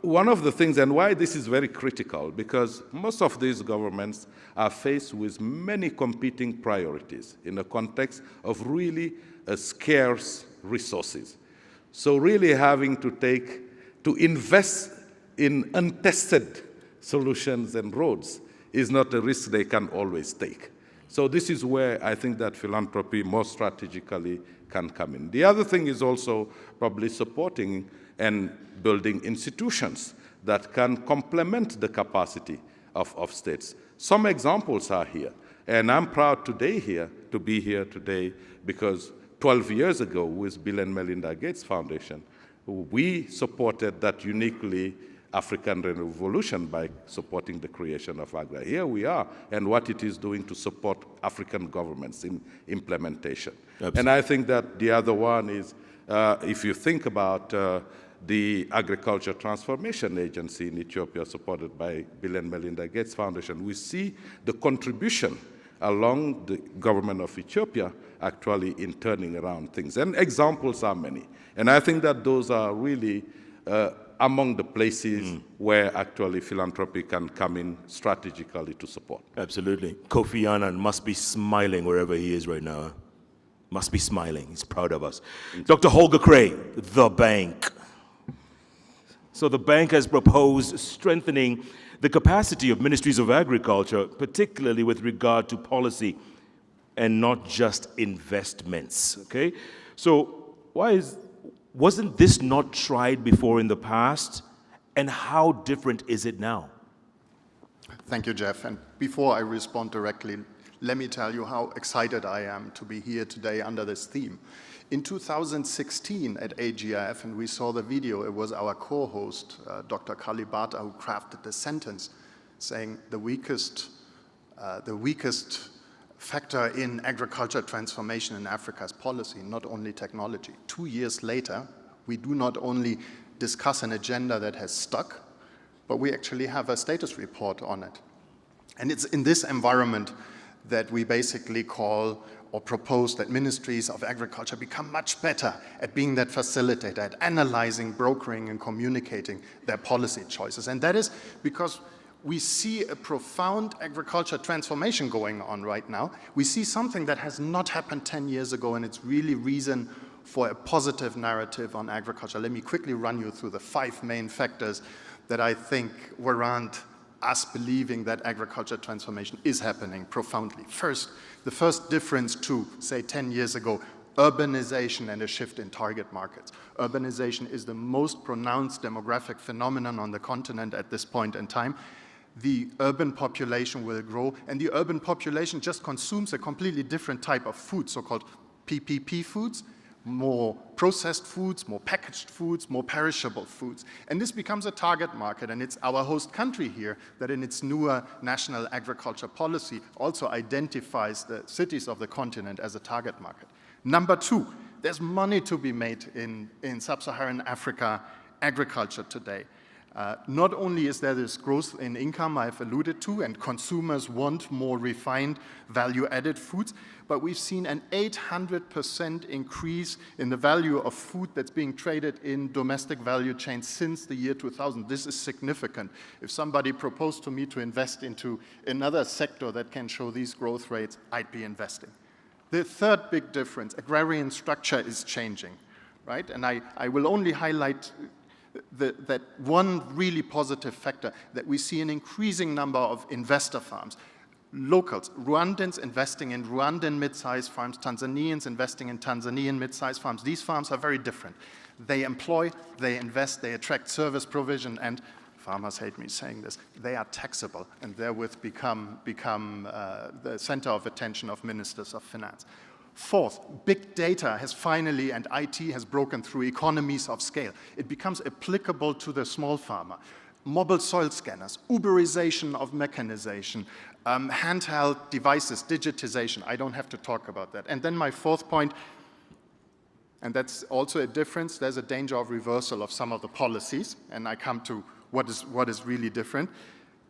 One of the things, and why this is very critical, because most of these governments are faced with many competing priorities in the context of really scarce resources. So really having to invest in untested solutions and roads is not a risk they can always take. So this is where I think that philanthropy more strategically can come in. The other thing is also probably supporting and building institutions that can complement the capacity of states. Some examples are here, and I'm proud to be here today because 12 years ago with Bill and Melinda Gates Foundation, we supported that uniquely African revolution by supporting the creation of AGRA. Here we are, and what it is doing to support African governments in implementation. Absolutely. And I think that the other one is, if you think about the Agriculture Transformation Agency in Ethiopia, supported by Bill and Melinda Gates Foundation, we see the contribution along the government of Ethiopia actually in turning around things. And examples are many. And I think that those are really among the places where actually philanthropy can come in strategically to support. Absolutely. Kofi Annan must be smiling wherever he is right now. Must be smiling. He's proud of us. Dr. Holger Cray, the bank. So the bank has proposed strengthening the capacity of ministries of agriculture, particularly with regard to policy and not just investments, okay? So wasn't this not tried before in the past, and how different is it now? Thank you, Jeff. And before I respond directly, let me tell you how excited I am to be here today under this theme. In 2016 at AGRF, and we saw the video, it was our co-host, Dr. Kalibata, who crafted the sentence saying the weakest factor in agriculture transformation in Africa is policy, not only technology. 2 years later, we do not only discuss an agenda that has stuck, but we actually have a status report on it. And it's in this environment that we basically call or propose that ministries of agriculture become much better at being that facilitator, at analyzing, brokering, and communicating their policy choices. And that is because we see a profound agriculture transformation going on right now. We see something that has not happened 10 years ago, and it's really reason for a positive narrative on agriculture. Let me quickly run you through the 5 main factors that I think warrant us believing that agriculture transformation is happening profoundly. First, the first difference to, say, 10 years ago, urbanization and a shift in target markets. Urbanization is the most pronounced demographic phenomenon on the continent at this point in time. The urban population will grow, and the urban population just consumes a completely different type of food, so-called PPP foods, more processed foods, more packaged foods, more perishable foods. And this becomes a target market, and it's our host country here that in its newer national agriculture policy also identifies the cities of the continent as a target market. Number 2, there's money to be made in sub-Saharan Africa agriculture today. Not only is there this growth in income I've alluded to, and consumers want more refined value-added foods, but we've seen an 800% increase in the value of food that's being traded in domestic value chains since the year 2000. This is significant. If somebody proposed to me to invest into another sector that can show these growth rates, I'd be investing. The third big difference, agrarian structure is changing, right? And I will only highlight that one really positive factor, that we see an increasing number of investor farms. Locals, Rwandans investing in Rwandan mid-sized farms, Tanzanians investing in Tanzanian mid-sized farms. These farms are very different. They employ, they invest, they attract service provision, and farmers hate me saying this, they are taxable and therewith become the center of attention of ministers of finance. Fourth, big data has finally, and IT has broken through economies of scale. It becomes applicable to the small farmer. Mobile soil scanners, Uberization of mechanization, handheld devices, digitization. I don't have to talk about that. And then my fourth point, and that's also a difference, there's a danger of reversal of some of the policies, and I come to what is really different.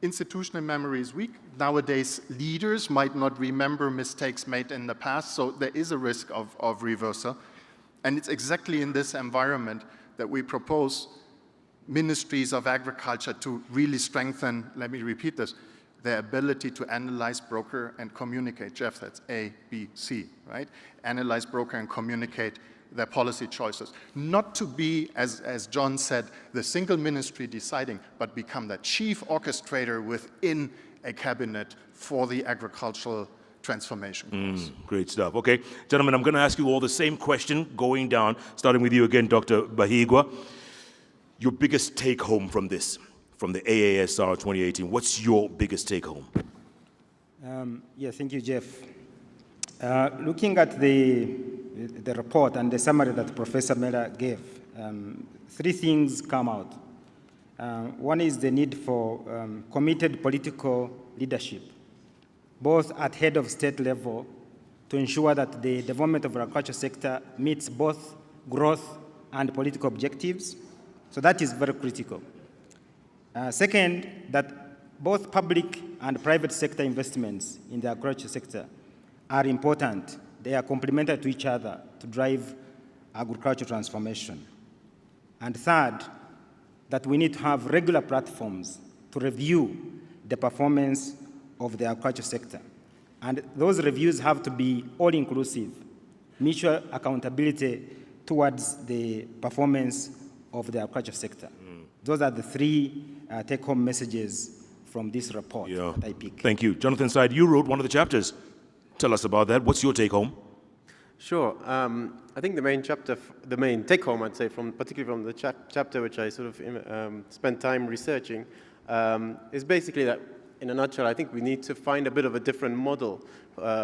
Institutional memory is weak. Nowadays, leaders might not remember mistakes made in the past, so there is a risk of reversal. And it's exactly in this environment that we propose ministries of agriculture to really strengthen, let me repeat this, their ability to analyze, broker, and communicate. Jeff, that's A, B, C, right? Analyze, broker, and communicate their policy choices. Not to be, as John said, the single ministry deciding, but become the chief orchestrator within a cabinet for the agricultural transformation course. Great stuff. Okay, gentlemen, I'm going to ask you all the same question going down, starting with you again, Dr. Bahigwa. Your biggest take-home from this, from the AASR 2018, what's your biggest take-home? Thank you, Jeff. Looking at the report and the summary that Professor Miller gave, 3 things come out. One is the need for committed political leadership, both at head of state level, to ensure that the development of the agriculture sector meets both growth and political objectives. So that is very critical. Second, that both public and private sector investments in the agriculture sector are important. They are complementary to each other to drive agricultural transformation. And third, that we need to have regular platforms to review the performance of the agriculture sector. And those reviews have to be all-inclusive, mutual accountability towards the performance of the agriculture sector. Those are the 3 take-home messages from this report that I pick. Thank you. Jonathan Said, you wrote one of the chapters. Tell us about that. What's your take-home? Sure. I think the main take-home, I'd say, particularly from the chapter which I sort of spent time researching, is basically that, in a nutshell, I think we need to find a bit of a different model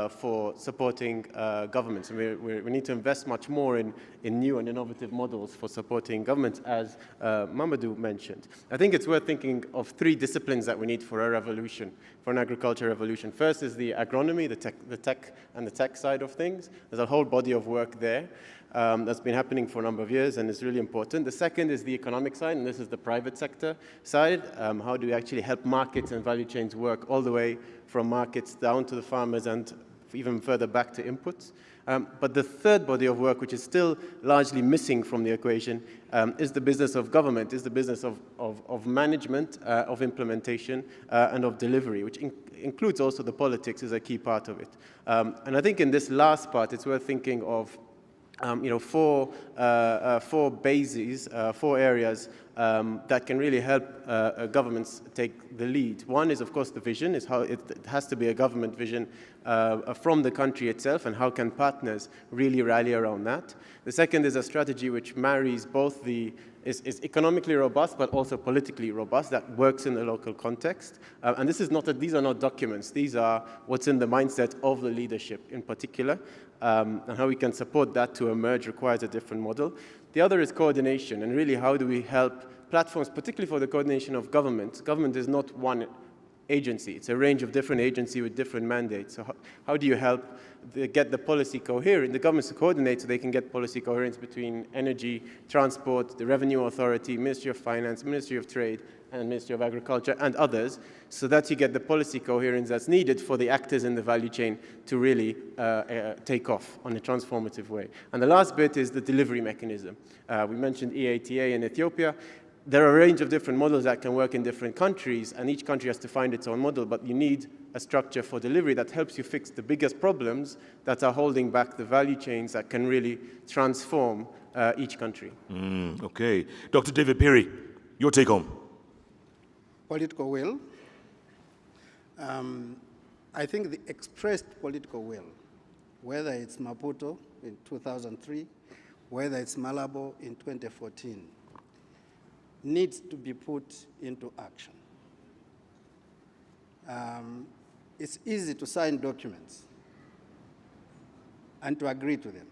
for supporting governments. And we need to invest much more in new and innovative models for supporting governments, as Mamadou mentioned. I think it's worth thinking of 3 disciplines that we need for a revolution, for an agriculture revolution. First is the agronomy, the tech side of things. There's a whole body of work there that's been happening for a number of years and is really important. The second is the economic side, and this is the private sector side. How do we actually help markets and value chains work all the way from markets down to the farmers and even further back to inputs? But the third body of work, which is still largely missing from the equation, is the business of government, is the business of management, of implementation, and of delivery, which includes also the politics as a key part of it. And I think in this last part, it's worth thinking of four bases, four areas that can really help governments take the lead. One is, of course, the vision, is how it has to be a government vision from the country itself, and how can partners really rally around that. The second is a strategy which marries both is economically robust, but also politically robust, that works in the local context. And these are not documents, these are what's in the mindset of the leadership in particular. And how we can support that to emerge requires a different model. The other is coordination, and really how do we help platforms, particularly for the coordination of government. Government is not one agency, it's a range of different agencies with different mandates. So how do you help get the policy coherent, the governments to coordinate so they can get policy coherence between energy, transport, the Revenue Authority, Ministry of Finance, Ministry of Trade, and Ministry of Agriculture, and others, so that you get the policy coherence that's needed for the actors in the value chain to really take off on a transformative way. And the last bit is the delivery mechanism. We mentioned EATA in Ethiopia. There are a range of different models that can work in different countries, and each country has to find its own model, but you need a structure for delivery that helps you fix the biggest problems that are holding back the value chains that can really transform each country. Okay. Dr. David Perry, your take home. Political will. I think the expressed political will, whether it's Maputo in 2003, whether it's Malabo in 2014, needs to be put into action. It's easy to sign documents and to agree to them.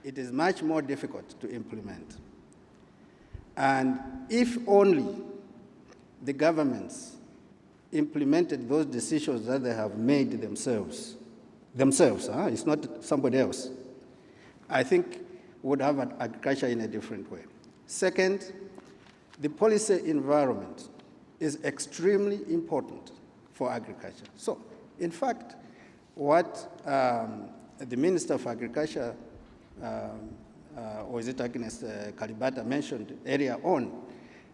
It is much more difficult to implement. And if only the governments implemented those decisions that they have made themselves, it's not somebody else, I think we would have agriculture in a different way. Second, the policy environment is extremely important for agriculture. So, in fact, what the Minister of Agriculture, or is it Agnes Kalibata, mentioned earlier on,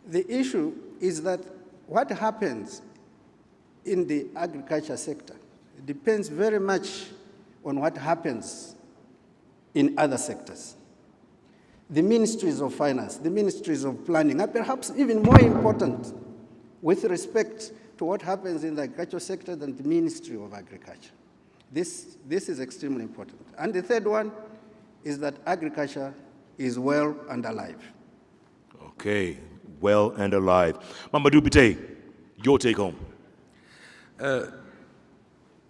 the issue is that what happens in the agriculture sector depends very much on what happens in other sectors. The ministries of finance, the ministries of planning are perhaps even more important with respect to what happens in the agricultural sector than the Ministry of Agriculture. This is extremely important. And the third one is that agriculture is well and alive. Okay, well and alive. Mamadou Bite, your take home.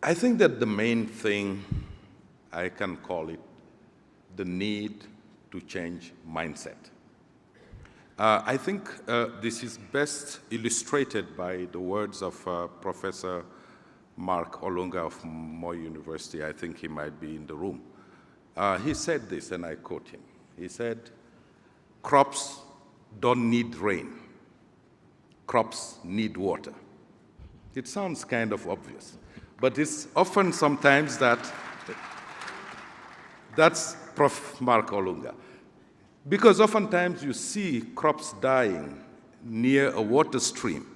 I think that the main thing, I can call it, the need to change mindset. I think this is best illustrated by the words of Professor Mark Olunga of Moi University. I think he might be in the room. He said this, and I quote him. He said, crops don't need rain. Crops need water. It sounds kind of obvious, but it's often sometimes that's Prof. Mark Olunga. Because oftentimes you see crops dying near a water stream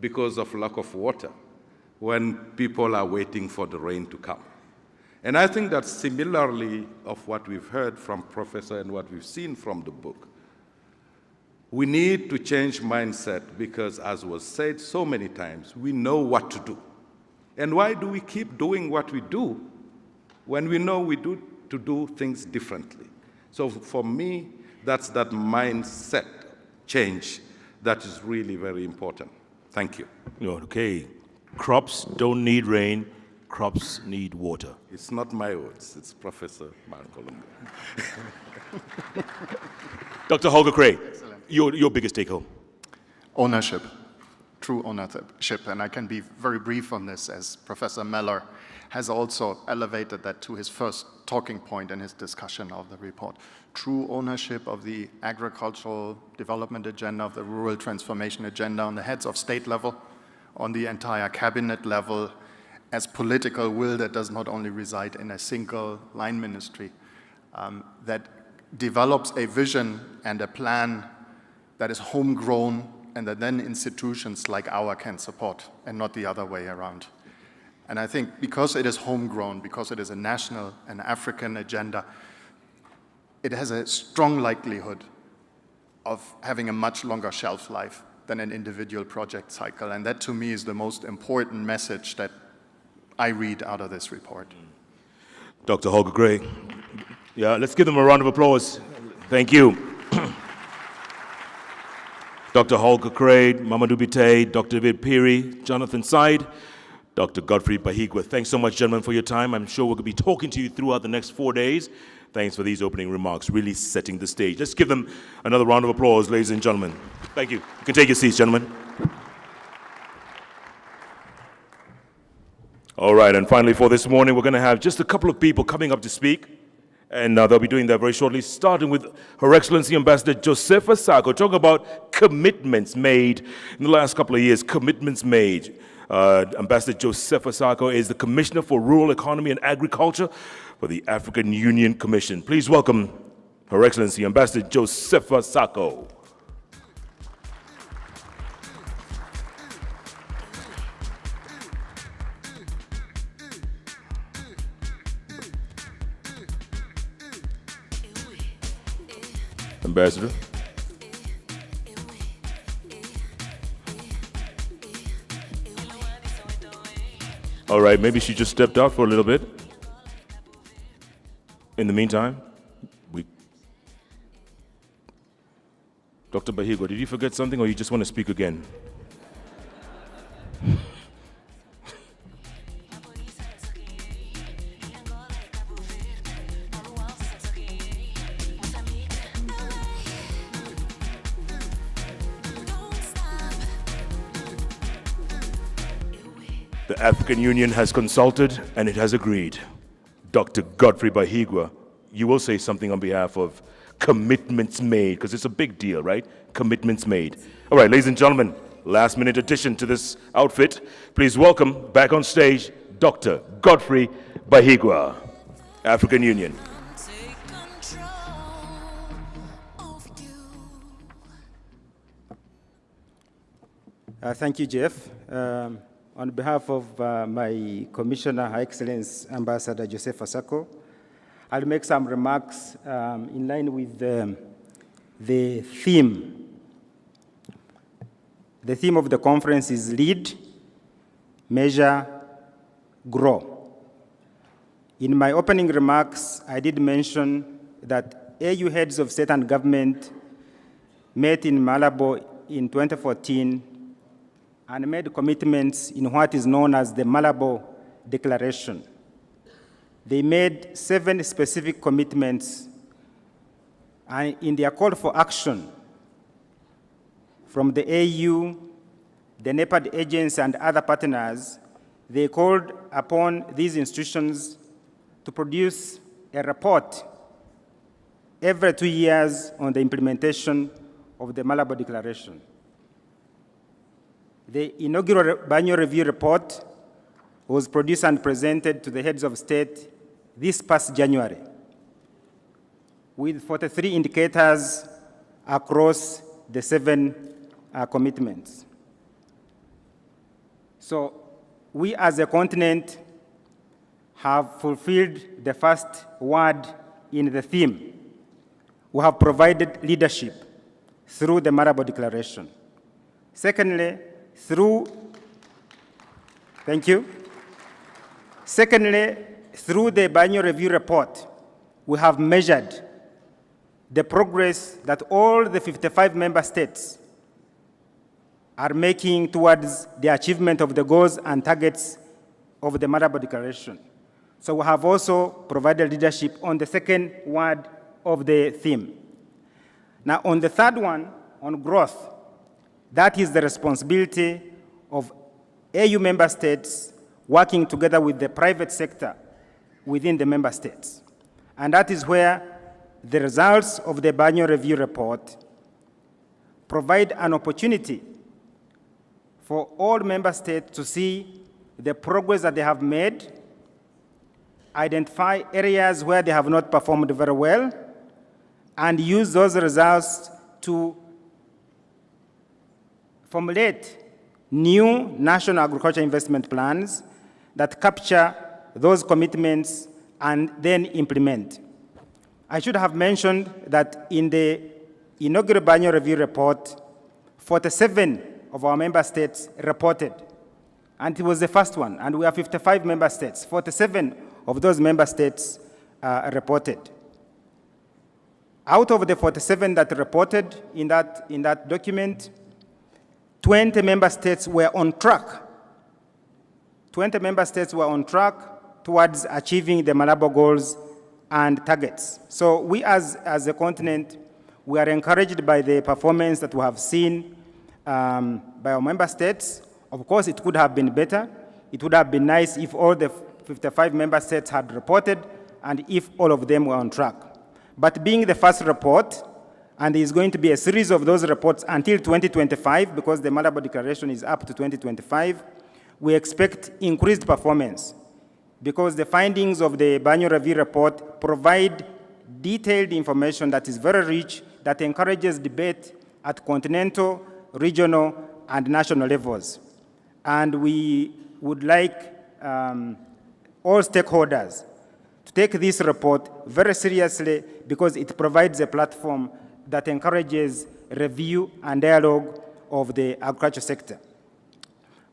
because of lack of water when people are waiting for the rain to come. And I think that's similarly of what we've heard from Professor and what we've seen from the book. We need to change mindset because, as was said so many times, we know what to do. And why do we keep doing what we do when we know we do to do things differently? So for me, that's that mindset change that is really very important. Thank you. Okay. Crops don't need rain. Crops need water. It's not my words. It's Professor Mark Olunga. Dr. Holger Cray, your biggest take home. Ownership, true ownership. And I can be very brief on this, as Professor Meller has also elevated that to his first talking point in his discussion of the report. True ownership of the agricultural development agenda, of the rural transformation agenda on the heads of state level, on the entire cabinet level, as political will that does not only reside in a single line ministry, that develops a vision and a plan that is homegrown and that then institutions like ours can support, and not the other way around. And I think because it is homegrown, because it is a national and African agenda, it has a strong likelihood of having a much longer shelf life than an individual project cycle. And that, to me, is the most important message that I read out of this report. Dr. Holger Gray. Yeah, let's give them a round of applause. Thank you. Dr. Holger Gray, Mamadou Biteye, Dr. David Piri, Jonathan Said, Dr. Godfrey Bahigwa. Thanks so much, gentlemen, for your time. I'm sure we're going to be talking to you throughout the next 4 days. Thanks for these opening remarks, really setting the stage. Let's give them another round of applause, ladies and gentlemen. Thank you. You can take your seats, gentlemen. All right, and finally for this morning, we're going to have just a couple of people coming up to speak. And they'll be doing that very shortly, starting with Her Excellency Ambassador Josepha Sako, talking about commitments made in the last couple of years, commitments made. Ambassador Josepha Sako is the Commissioner for Rural Economy and Agriculture for the African Union Commission. Please welcome Her Excellency Ambassador Josepha Sako. Ambassador. All right, maybe she just stepped out for a little bit. In the meantime, Dr. Bahigwa, did you forget something or you just want to speak again? The African Union has consulted and it has agreed. Dr. Godfrey Bahigwa, you will say something on behalf of commitments made, because it's a big deal, right? Commitments made. All right, ladies and gentlemen, last minute addition to this outfit. Please welcome back on stage, Dr. Godfrey Bahigwa, African Union. Thank you, Jeff. On behalf of my Commissioner, Her Excellency Ambassador Josepha Sako, I'll make some remarks in line with the theme. The theme of the conference is Lead, Measure, Grow. In my opening remarks, I did mention that AU heads of state and government met in Malabo in 2014 and made commitments in what is known as the Malabo Declaration. They made 7 specific commitments, and in their call for action from the AU, the NEPAD agency, and other partners, they called upon these institutions to produce a report every 2 years on the implementation of the Malabo Declaration. The inaugural biennial review report was produced and presented to the heads of state this past January, with 43 indicators across the 7 commitments. So we as a continent have fulfilled the first word in the theme. We have provided leadership through the Malabo Declaration. Secondly, through the biennial review report, we have measured the progress that all the 55 member states are making towards the achievement of the goals and targets of the Malabo Declaration. So we have also provided leadership on the second word of the theme. Now, on the third one, on growth, that is the responsibility of AU member states working together with the private sector within the member states. And that is where the results of the biennial review report provide an opportunity for all member states to see the progress that they have made, identify areas where they have not performed very well, and use those results to formulate new national agriculture investment plans that capture those commitments and then implement. I should have mentioned that in the inaugural biennial review report, 47 of our member states reported, and it was the first one, and we have 55 member states. 47 of those member states reported. Out of the 47 that reported in that document, 20 member states were on track. 20 member states were on track towards achieving the Malabo goals and targets. So we as a continent, we are encouraged by the performance that we have seen by our member states. Of course, it could have been better. It would have been nice if all the 55 member states had reported and if all of them were on track. But being the first report, and there is going to be a series of those reports until 2025, because the Malabo Declaration is up to 2025, we expect increased performance, because the findings of the biennial review report provide detailed information that is very rich, that encourages debate at continental, regional, and national levels. And we would like all stakeholders to take this report very seriously, because it provides a platform that encourages review and dialogue of the agriculture sector.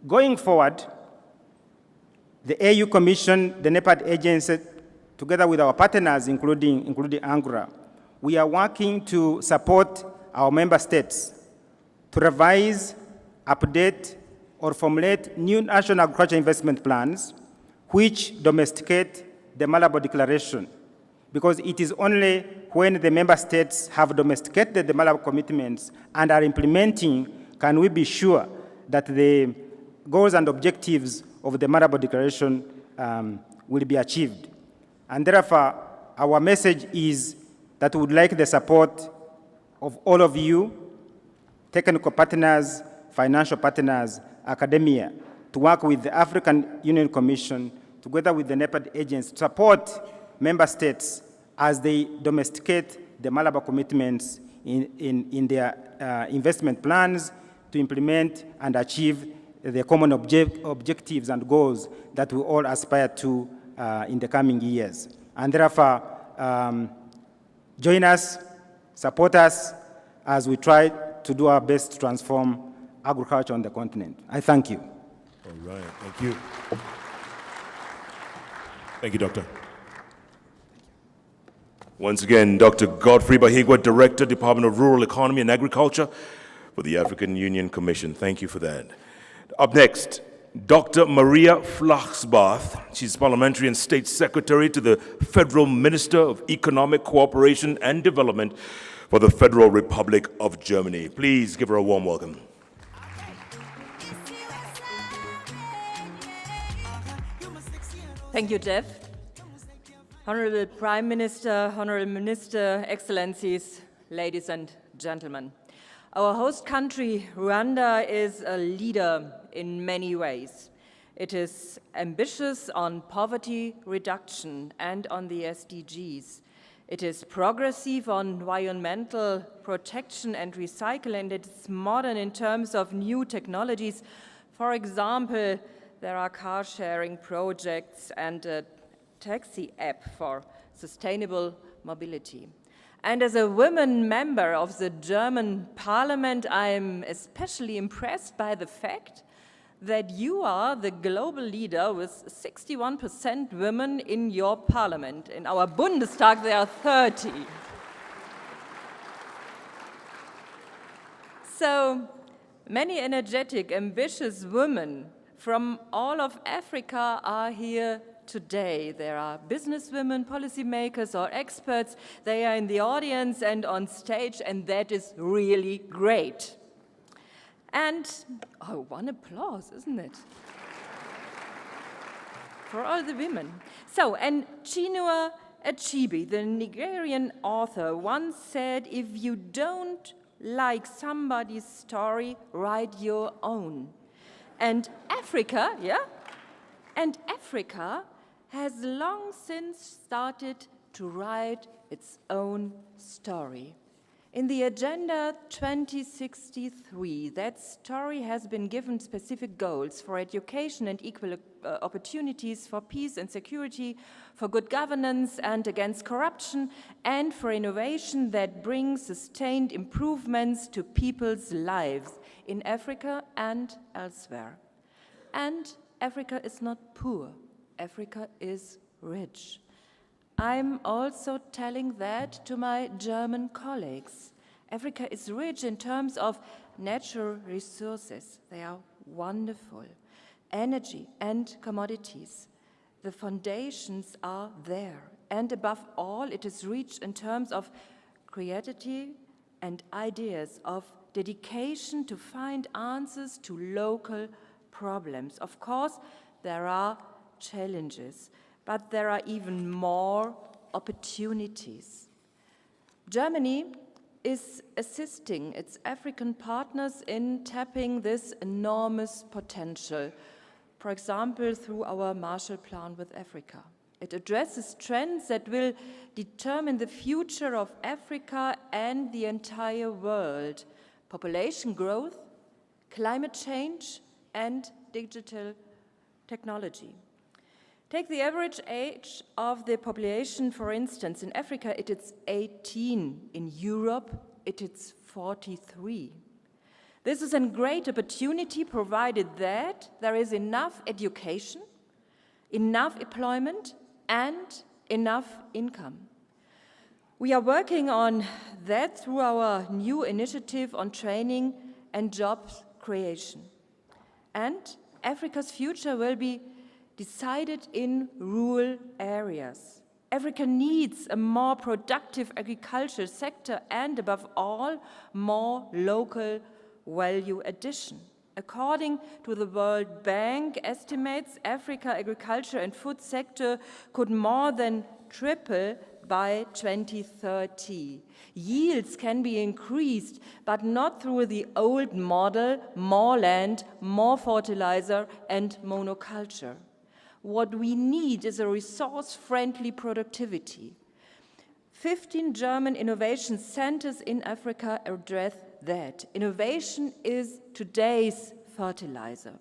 Going forward, the AU Commission, the NEPAD agency, together with our partners, including AGRA, we are working to support our member states to revise, update, or formulate new national agriculture investment plans which domesticate the Malabo Declaration, because it is only when the member states have domesticated the Malabo commitments and are implementing can we be sure that the goals and objectives of the Malabo Declaration will be achieved. And therefore, our message is that we would like the support of all of you, technical partners, financial partners, academia, to work with the African Union Commission, together with the NEPAD agents, to support member states as they domesticate the Malabo commitments in their investment plans to implement and achieve the common objectives and goals that we all aspire to in the coming years. And therefore, join us, support us as we try to do our best to transform agriculture on the continent. I thank you. All right, thank you. Thank you, Doctor. Once again, Dr. Godfrey Bahigwa, Director, Department of Rural Economy and Agriculture for the African Union Commission. Thank you for that. Up next, Dr. Maria Flachsbath. She's Parliamentary and State Secretary to the Federal Minister of Economic Cooperation and Development for the Federal Republic of Germany. Please give her a warm welcome. Thank you, Jeff. Honorable Prime Minister, Honorable Minister, Excellencies, ladies and gentlemen. Our host country, Rwanda, is a leader in many ways. It is ambitious on poverty reduction and on the SDGs. It is progressive on environmental protection and recycling, and it's modern in terms of new technologies. For example, there are car-sharing projects and a taxi app for sustainable mobility. And as a woman member of the German parliament, I am especially impressed by the fact that you are the global leader with 61% women in your parliament. In our Bundestag, there are 30. So many energetic, ambitious women from all of Africa are here today. There are businesswomen, policymakers, or experts. They are in the audience and on stage, and that is really great. And, oh, one applause, isn't it? For all the women. So, and Chinua Achebe, the Nigerian author, once said, if you don't like somebody's story, write your own. And Africa, and Africa has long since started to write its own story. In the Agenda 2063, that story has been given specific goals for education and equal opportunities, for peace and security, for good governance and against corruption, and for innovation that brings sustained improvements to people's lives in Africa and elsewhere. And Africa is not poor, Africa is rich. I'm also telling that to my German colleagues. Africa is rich in terms of natural resources. They are wonderful. Energy and commodities. The foundations are there. And above all, it is rich in terms of creativity and ideas, of dedication to find answers to local problems. Of course, there are challenges, but there are even more opportunities. Germany is assisting its African partners in tapping this enormous potential, for example, through our Marshall Plan with Africa. It addresses trends that will determine the future of Africa and the entire world: population growth, climate change, and digital technology. Take the average age of the population, for instance. In Africa, it is 18. In Europe, it is 43. This is a great opportunity provided that there is enough education, enough employment, and enough income. We are working on that through our new initiative on training and job creation. And Africa's future will be decided in rural areas. Africa needs a more productive agriculture sector and, above all, more local value addition. According to the World Bank estimates, Africa agriculture and food sector could more than triple by 2030. Yields can be increased, but not through the old model: more land, more fertilizer, and monoculture. What we need is a resource-friendly productivity. 15 German innovation centers in Africa address that. Innovation is today's fertilizer.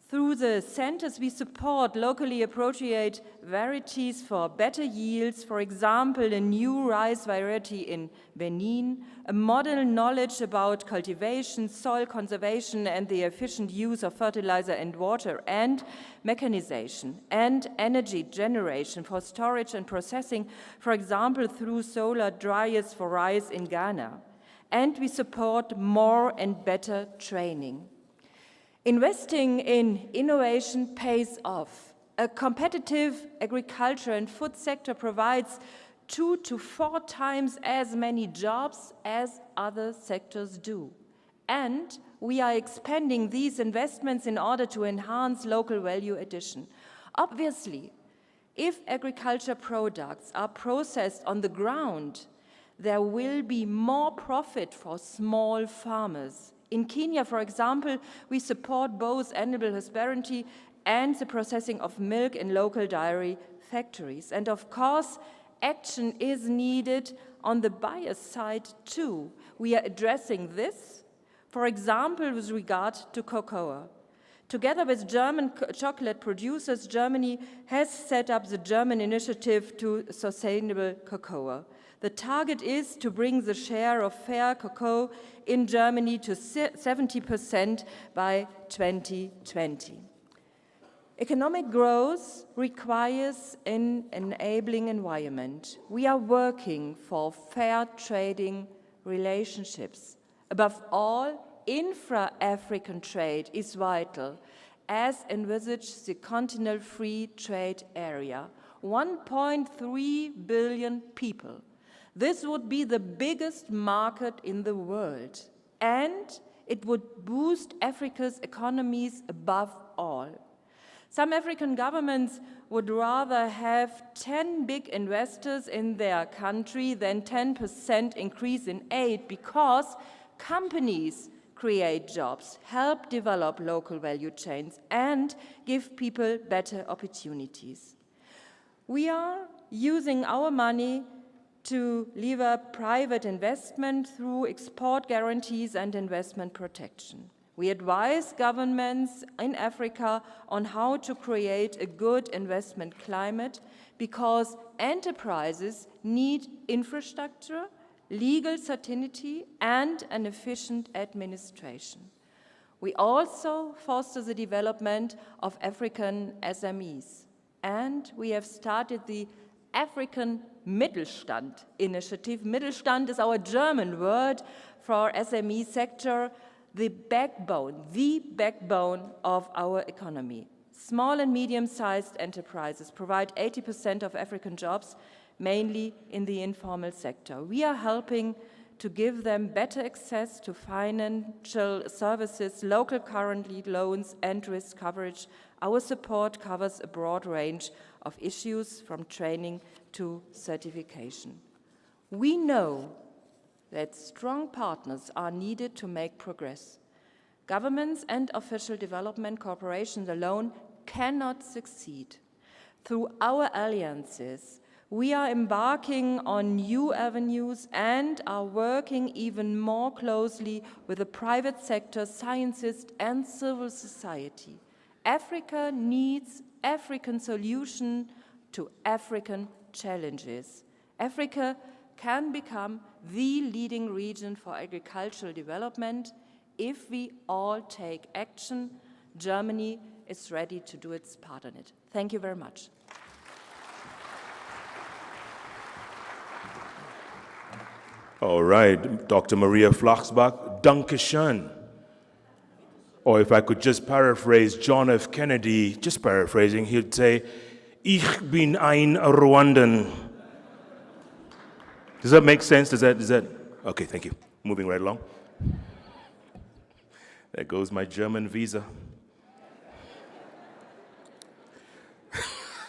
Through the centers, we support locally appropriate varieties for better yields, for example, a new rice variety in Benin, a modern knowledge about cultivation, soil conservation, and the efficient use of fertilizer and water, and mechanization, and energy generation for storage and processing, for example, through solar dryers for rice in Ghana. And we support more and better training. Investing in innovation pays off. A competitive agriculture and food sector provides 2 to 4 times as many jobs as other sectors do. And we are expanding these investments in order to enhance local value addition. Obviously, if agriculture products are processed on the ground, there will be more profit for small farmers. In Kenya, for example, we support both animal husbandry and the processing of milk in local dairy factories. And of course, action is needed on the buyer side too. We are addressing this, for example, with regard to cocoa. Together with German chocolate producers, Germany has set up the German Initiative to Sustainable Cocoa. The target is to bring the share of fair cocoa in Germany to 70% by 2020. Economic growth requires an enabling environment. We are working for fair trading relationships. Above all, intra-African trade is vital, as envisaged the Continental Free Trade Area. 1.3 billion people. This would be the biggest market in the world, and it would boost Africa's economies above all. Some African governments would rather have 10 big investors in their country than 10% increase in aid, because companies create jobs, help develop local value chains, and give people better opportunities. We are using our money to lever private investment through export guarantees and investment protection. We advise governments in Africa on how to create a good investment climate because enterprises need infrastructure, legal certainty, and an efficient administration. We also foster the development of African SMEs, and we have started the African Mittelstand initiative. Mittelstand is our German word for SME sector, the backbone of our economy. Small and medium-sized enterprises provide 80% of African jobs, mainly in the informal sector. We are helping to give them better access to financial services, local currency loans, and risk coverage. Our support covers a broad range of issues from training to certification. We know that strong partners are needed to make progress. Governments and official development corporations alone cannot succeed. Through our alliances, we are embarking on new avenues and are working even more closely with the private sector, scientists, and civil society. Africa needs African solutions to African challenges. Africa can become the leading region for agricultural development if we all take action. Germany is ready to do its part in it. Thank you very much. All right, Dr. Maria Flachsbach, Danke schön. Or if I could just paraphrase John F. Kennedy, just paraphrasing, he'd say, Ich bin ein Rwandan. Does that make sense? Is that? Okay, thank you. Moving right along. There goes my German visa.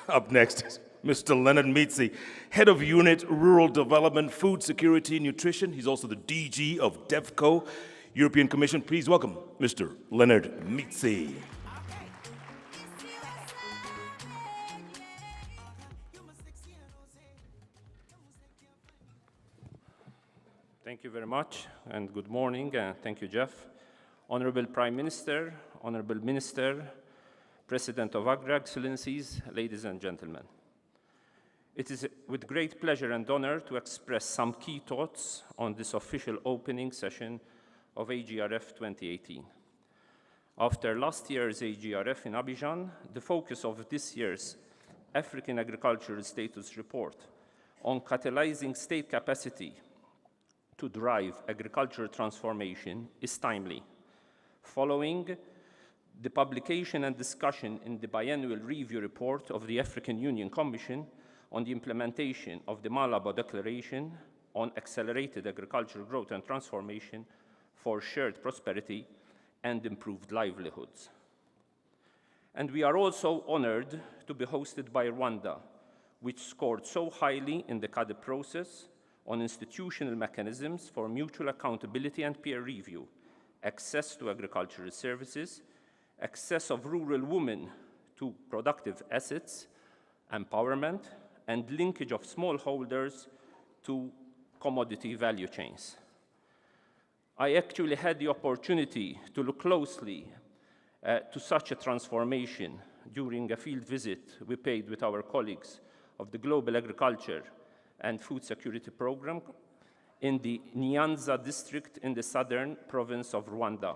Up next is Mr. Leonard Mitzi, Head of Unit Rural Development, Food Security, Nutrition. He's also the DG of DEVCO, European Commission. Please welcome Mr. Leonard Mitzi. Thank you very much, and good morning, and thank you, Jeff. Honorable Prime Minister, Honorable Minister, President of AGRA, Excellencies, ladies and gentlemen. It is with great pleasure and honor to express some key thoughts on this official opening session of AGRF 2018. After last year's AGRF in Abidjan, the focus of this year's African Agricultural Status Report on catalyzing state capacity to drive agricultural transformation is timely. Following the publication and discussion in the biannual review report of the African Union Commission on the implementation of the Malabo Declaration on accelerated agricultural growth and transformation for shared prosperity and improved livelihoods. And we are also honored to be hosted by Rwanda, which scored so highly in the CADE process on institutional mechanisms for mutual accountability and peer review, access to agricultural services, access of rural women to productive assets, empowerment, and linkage of smallholders to commodity value chains. I actually had the opportunity to look closely to such a transformation during a field visit we paid with our colleagues of the Global Agriculture and Food Security Program in the Nyanza district in the southern province of Rwanda.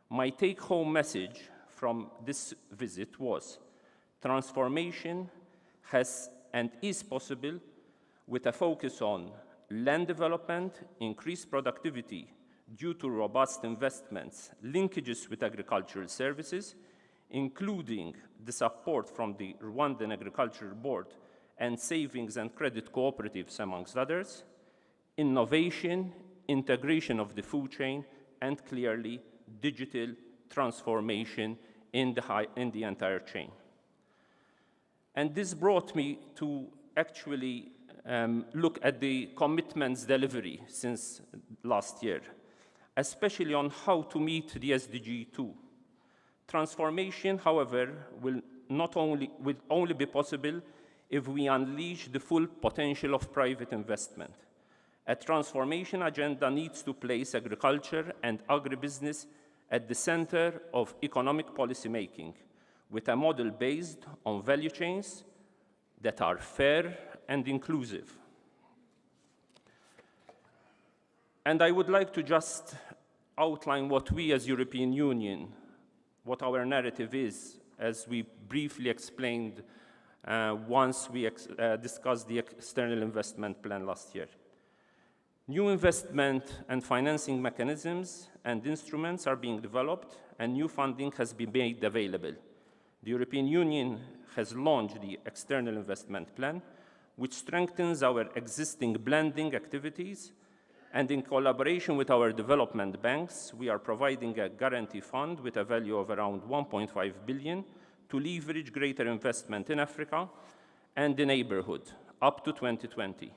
My take-home message from this visit was transformation has and is possible with a focus on land development, increased productivity due to robust investments, linkages with agricultural services, including the support from the Rwandan Agricultural Board and savings and credit cooperatives, amongst others, innovation, integration of the food chain, and clearly digital transformation in the entire chain. And this brought me to actually look at the commitments delivery since last year, especially on how to meet the SDG 2. Transformation, however, will only be possible if we unleash the full potential of private investment. A transformation agenda needs to place agriculture and agribusiness at the center of economic policy making, with a model based on value chains that are fair and inclusive. And I would like to just outline what we as European Union, what our narrative is, as we briefly explained once we discussed the external investment plan last year. New investment and financing mechanisms and instruments are being developed, and new funding has been made available. The European Union has launched the external investment plan, which strengthens our existing blending activities, and in collaboration with our development banks, we are providing a guarantee fund with a value of around 1.5 billion to leverage greater investment in Africa and the neighborhood up to 2020.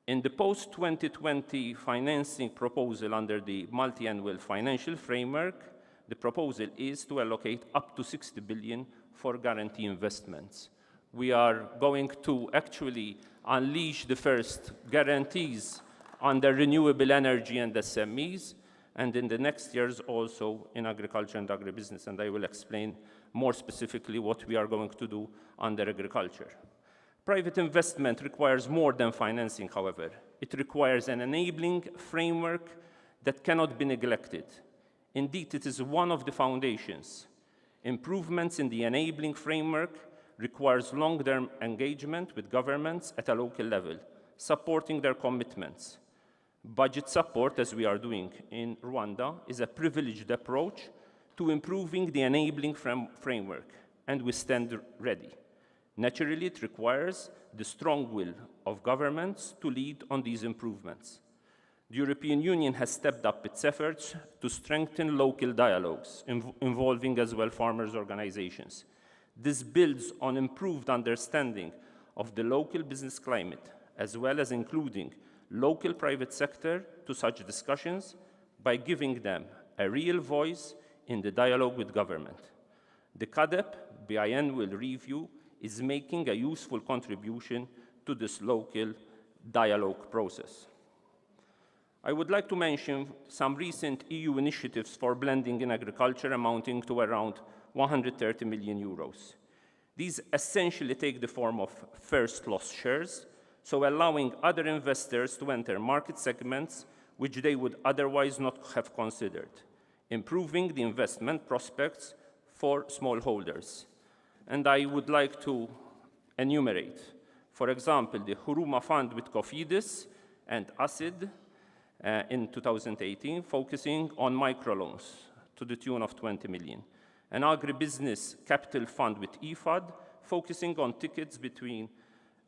In the post-2020 financing proposal under the multi-annual financial framework, the proposal is to allocate up to 60 billion for guarantee investments. We are going to actually unleash the first guarantees under renewable energy and SMEs, and in the next years also in agriculture and agribusiness, and I will explain more specifically what we are going to do under agriculture. Private investment requires more than financing, however. It requires an enabling framework that cannot be neglected. Indeed, it is one of the foundations. Improvements in the enabling framework requires long-term engagement with governments at a local level, supporting their commitments. Budget support, as we are doing in Rwanda, is a privileged approach to improving the enabling framework, and we stand ready. Naturally, it requires the strong will of governments to lead on these improvements. The European Union has stepped up its efforts to strengthen local dialogues, involving as well farmers' organizations. This builds on improved understanding of the local business climate, as well as including local private sector to such discussions by giving them a real voice in the dialogue with government. The CADEP biannual review is making a useful contribution to this local dialogue process. I would like to mention some recent EU initiatives for blending in agriculture amounting to around 130 million euros. These essentially take the form of first loss shares, so allowing other investors to enter market segments which they would otherwise not have considered, improving the investment prospects for smallholders. And I would like to enumerate, for example, the Huruma Fund with Cofidis and ACID in 2018, focusing on microloans to the tune of 20 million. An agribusiness capital fund with IFAD, focusing on tickets between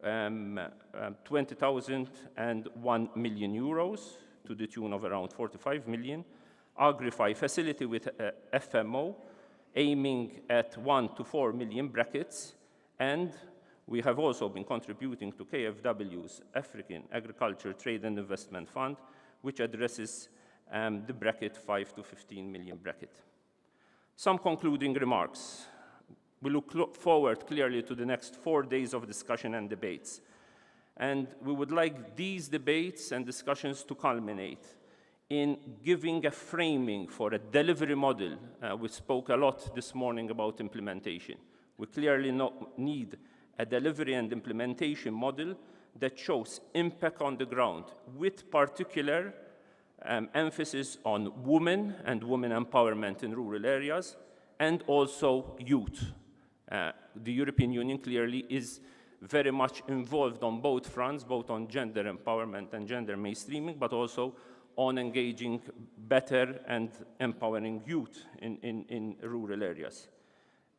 20,000 and 1 million euros to the tune of around 45 million. AGRIFI facility with FMO, aiming at 1 to 4 million brackets, and we have also been contributing to KFW's African Agriculture Trade and Investment Fund, which addresses the bracket 5 to 15 million bracket. Some concluding remarks. We look forward clearly to the next 4 days of discussion and debates, and we would like these debates and discussions to culminate in giving a framing for a delivery model. We spoke a lot this morning about implementation. We clearly need a delivery and implementation model that shows impact on the ground, with particular emphasis on women and women empowerment in rural areas, and also youth. The European Union clearly is very much involved on both fronts, both on gender empowerment and gender mainstreaming, but also on engaging better and empowering youth in rural areas.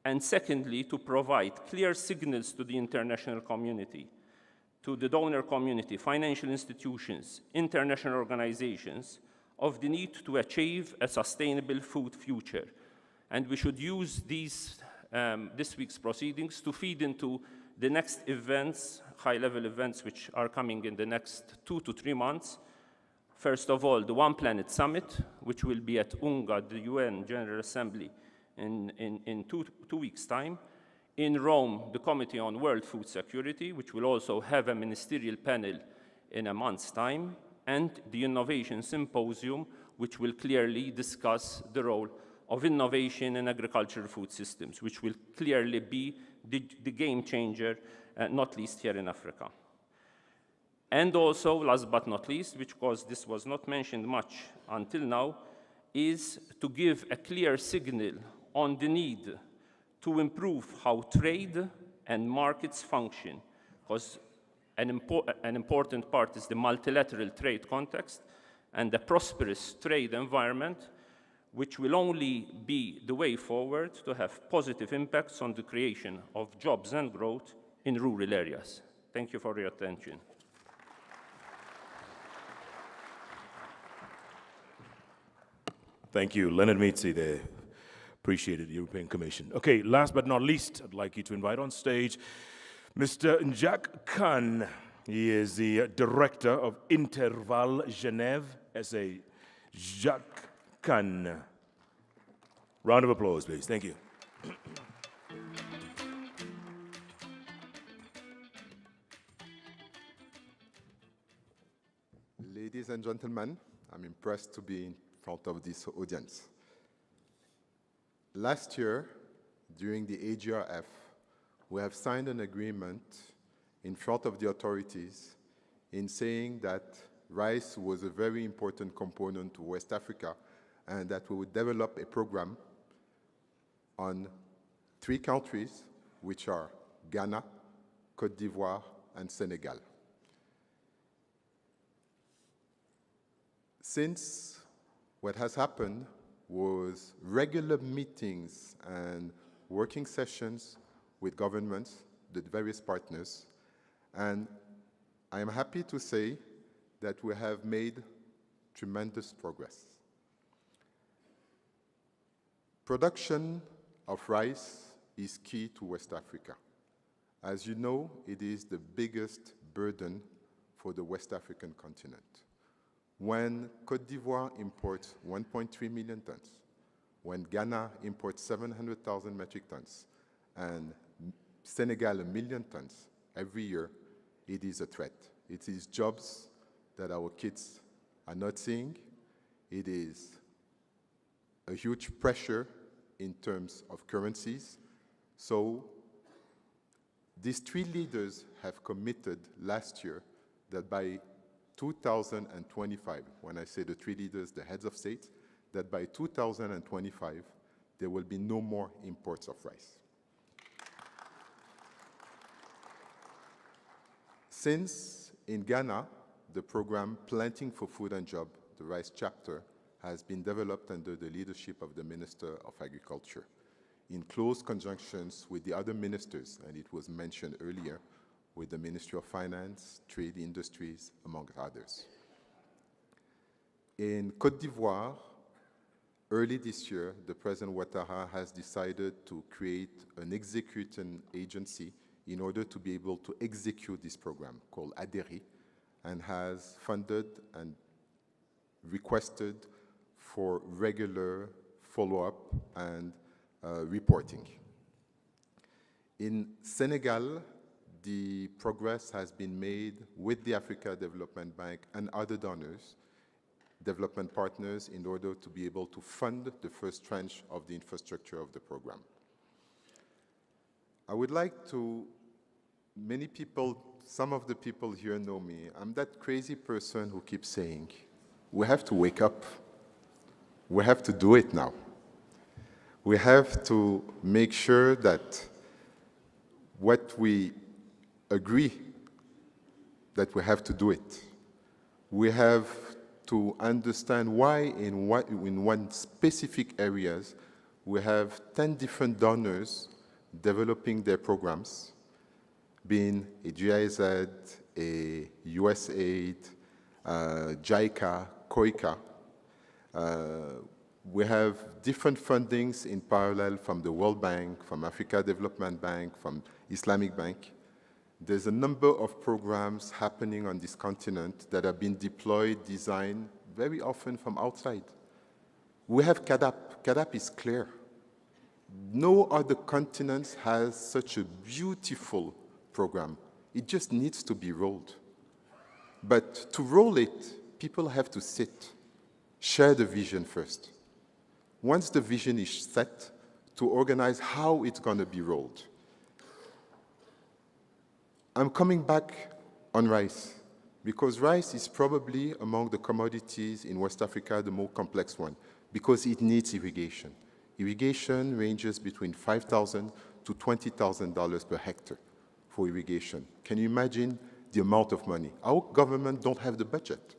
And secondly, to provide clear signals to the international community, to the donor community, financial institutions, international organizations, of the need to achieve a sustainable food future. And we should use this week's proceedings to feed into the next events, high-level events, which are coming in the next 2 to 3 months. First of all, the One Planet Summit, which will be at UNGA, the UN General Assembly, in two weeks' time. In Rome, the Committee on World Food Security, which will also have a ministerial panel in a month's time, and the Innovation Symposium, which will clearly discuss the role of innovation in agricultural food systems, which will clearly be the game changer, not least here in Africa. And also, last but not least, because this was not mentioned much until now, is to give a clear signal on the need to improve how trade and markets function, because an important part is the multilateral trade context and the prosperous trade environment, which will only be the way forward to have positive impacts on the creation of jobs and growth in rural areas. Thank you for your attention. Thank you, Leonard Mitzi, the appreciated European Commission. Okay, last but not least, I'd like you to invite on stage Mr. Jacques Khan. He is the director of Interval Genève, SA. Jacques Khan. Round of applause, please. Thank you. Ladies and gentlemen, I'm impressed to be in front of this audience. Last year, during the AGRF, we have signed an agreement in front of the authorities in saying that rice was a very important component to West Africa and that we would develop a program on 3 countries, which are Ghana, Côte d'Ivoire, and Senegal. Since what has happened was regular meetings and working sessions with governments, the various partners, and I am happy to say that we have made tremendous progress. Production of rice is key to West Africa. As you know, it is the biggest burden for the West African continent. When Côte d'Ivoire imports 1.3 million tons, when Ghana imports 700,000 metric tons, and Senegal 1 million tons every year, it is a threat. It is jobs that our kids are not seeing. It is a huge pressure in terms of currencies. So these 3 leaders have committed last year that by 2025, when I say the 3 leaders, the heads of state, that by 2025, there will be no more imports of rice. Since in Ghana, the program Planting for Food and Job, the Rice Chapter, has been developed under the leadership of the Minister of Agriculture in close conjunctions with the other ministers, and it was mentioned earlier, with the Ministry of Finance, Trade, Industries, among others. In Côte d'Ivoire, early this year, the President Ouattara has decided to create an executing agency in order to be able to execute this program called ADERI, and has funded and requested for regular follow-up and reporting. In Senegal, the progress has been made with the Africa Development Bank and other donors, development partners, in order to be able to fund the first tranche of the infrastructure of the program. I would like to, many people, some of the people here know me. I'm that crazy person who keeps saying, we have to wake up. We have to do it now. We have to make sure that what we agree, that we have to do it. We have to understand why in one specific areas, we have 10 different donors developing their programs, being a GIZ, a USAID, JICA, COICA. We have different fundings in parallel from the World Bank, from Africa Development Bank, from Islamic Bank. There's a number of programs happening on this continent that have been deployed, designed, very often from outside. We have CADAP. CADAP is clear. No other continent has such a beautiful program. It just needs to be rolled. But to roll it, people have to sit, share the vision first. Once the vision is set, to organize how it's going to be rolled. I'm coming back on rice, because rice is probably among the commodities in West Africa the more complex one, because it needs irrigation. Irrigation ranges between $5,000 to $20,000 per hectare for irrigation. Can you imagine the amount of money? Our government don't have the budget.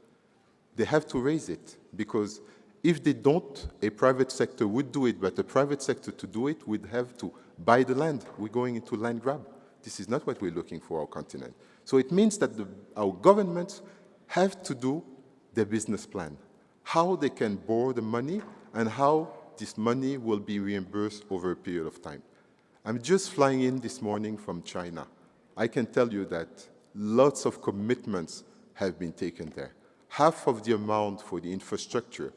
They have to raise it, because if they don't, a private sector would do it, but the private sector to do it would have to buy the land. We're going into land grab. This is not what we're looking for our continent. So it means that our governments have to do their business plan, how they can borrow the money and how this money will be reimbursed over a period of time. I'm just flying in this morning from China. I can tell you that lots of commitments have been taken there. Half of the amount for the infrastructure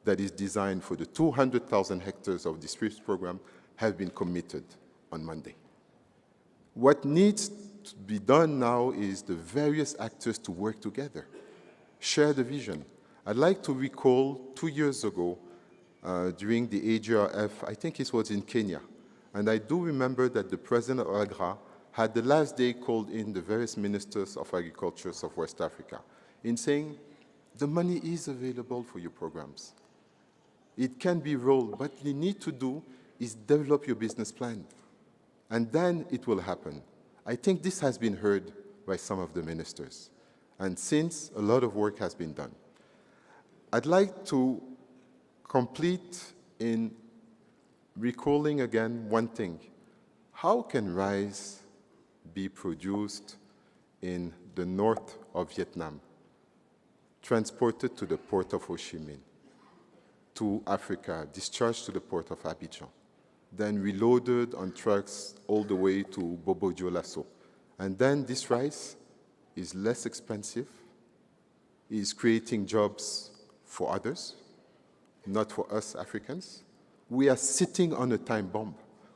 that is designed for the 200,000 hectares of this REEF program have been committed on Monday. What needs to be done now is the various actors to work together, share the vision. I'd like to recall 2 years ago, during the AGRF, I think it was in Kenya, and I do remember that the president of AGRA had the last day called in the various ministers of agriculture of West Africa in saying, the money is available for your programs. It can be rolled. What you need to do is develop your business plan, and then it will happen. I think this has been heard by some of the ministers, and since a lot of work has been done. I'd like to complete in recalling again one thing. How can rice be produced in the north of Vietnam, transported to the port of Ho Chi Minh, to Africa, discharged to the port of Abidjan, then reloaded on trucks all the way to Bobo Dioulasso. And then this rice is less expensive, is creating jobs for others, not for us Africans. We are sitting on a time bomb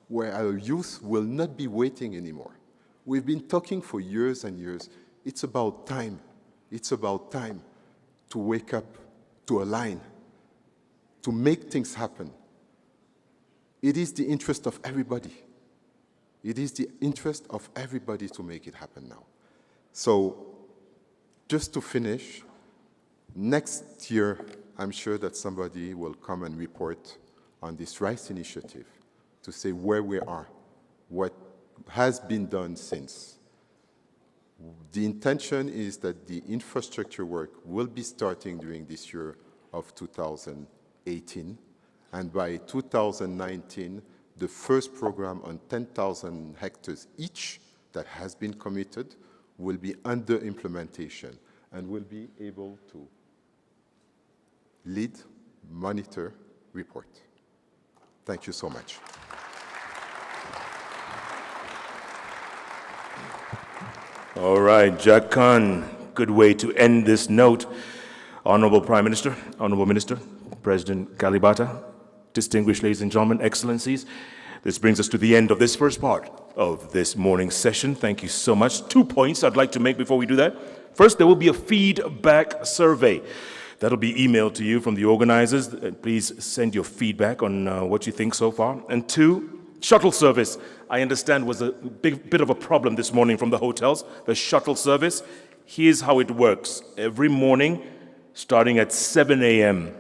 where our youth will not be waiting anymore. We've been talking for years and years. It's about time. It's about time to wake up, to align, to make things happen. It is the interest of everybody. It is the interest of everybody to make it happen now. So, just to finish, next year, I'm sure that somebody will come and report on this rice initiative to say where we are, what has been done since. The intention is that the infrastructure work will be starting during this year of 2018, and by 2019, the first program on 10,000 hectares each that has been committed will be under implementation and will be able to lead, monitor, report. Thank you so much. All right, Jack Khan, good way to end this note. Honorable Prime Minister, Honorable Minister, President Kalibata, distinguished ladies and gentlemen, excellencies, this brings us to the end of this first part of this morning's session. Thank you so much. 2 points I'd like to make before we do that. First, there will be a feedback survey. That'll be emailed to you from the organizers. Please send your feedback on what you think so far. And 2, shuttle service, I understand, was a bit of a problem this morning from the hotels, the shuttle service. Here's how it works. Every morning, starting at 7 a.m.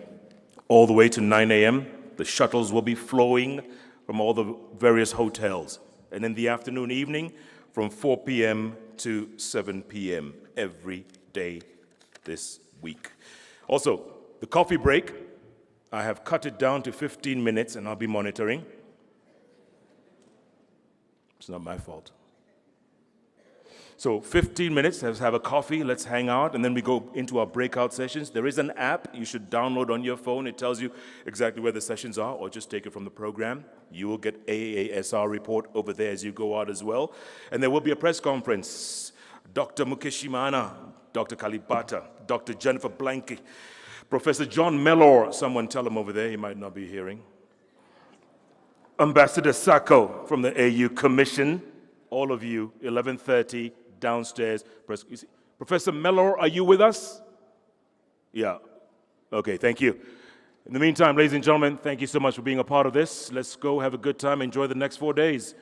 all the way to 9 a.m., the shuttles will be flowing from all the various hotels. And in the afternoon, evening, from 4 p.m. to 7 p.m. every day this week. Also, the coffee break, I have cut it down to 15 minutes, and I'll be monitoring. It's not my fault. So 15 minutes, let's have a coffee, let's hang out, and then we go into our breakout sessions. There is an app you should download on your phone. It tells you exactly where the sessions are, or just take it from the program. You will get AASR report over there as you go out as well. And there will be a press conference. Dr. Mukeshimana, Dr. Kalibata, Dr. Jennifer Blanke, Professor John Mellor, someone tell him over there, he might not be hearing. Ambassador Sacco from the AU Commission. All of you, 11:30 downstairs. Professor Mellor, are you with us? Yeah. Okay, thank you. In the meantime, ladies and gentlemen, thank you so much for being a part of this. Let's go have a good time, enjoy the next 4 days.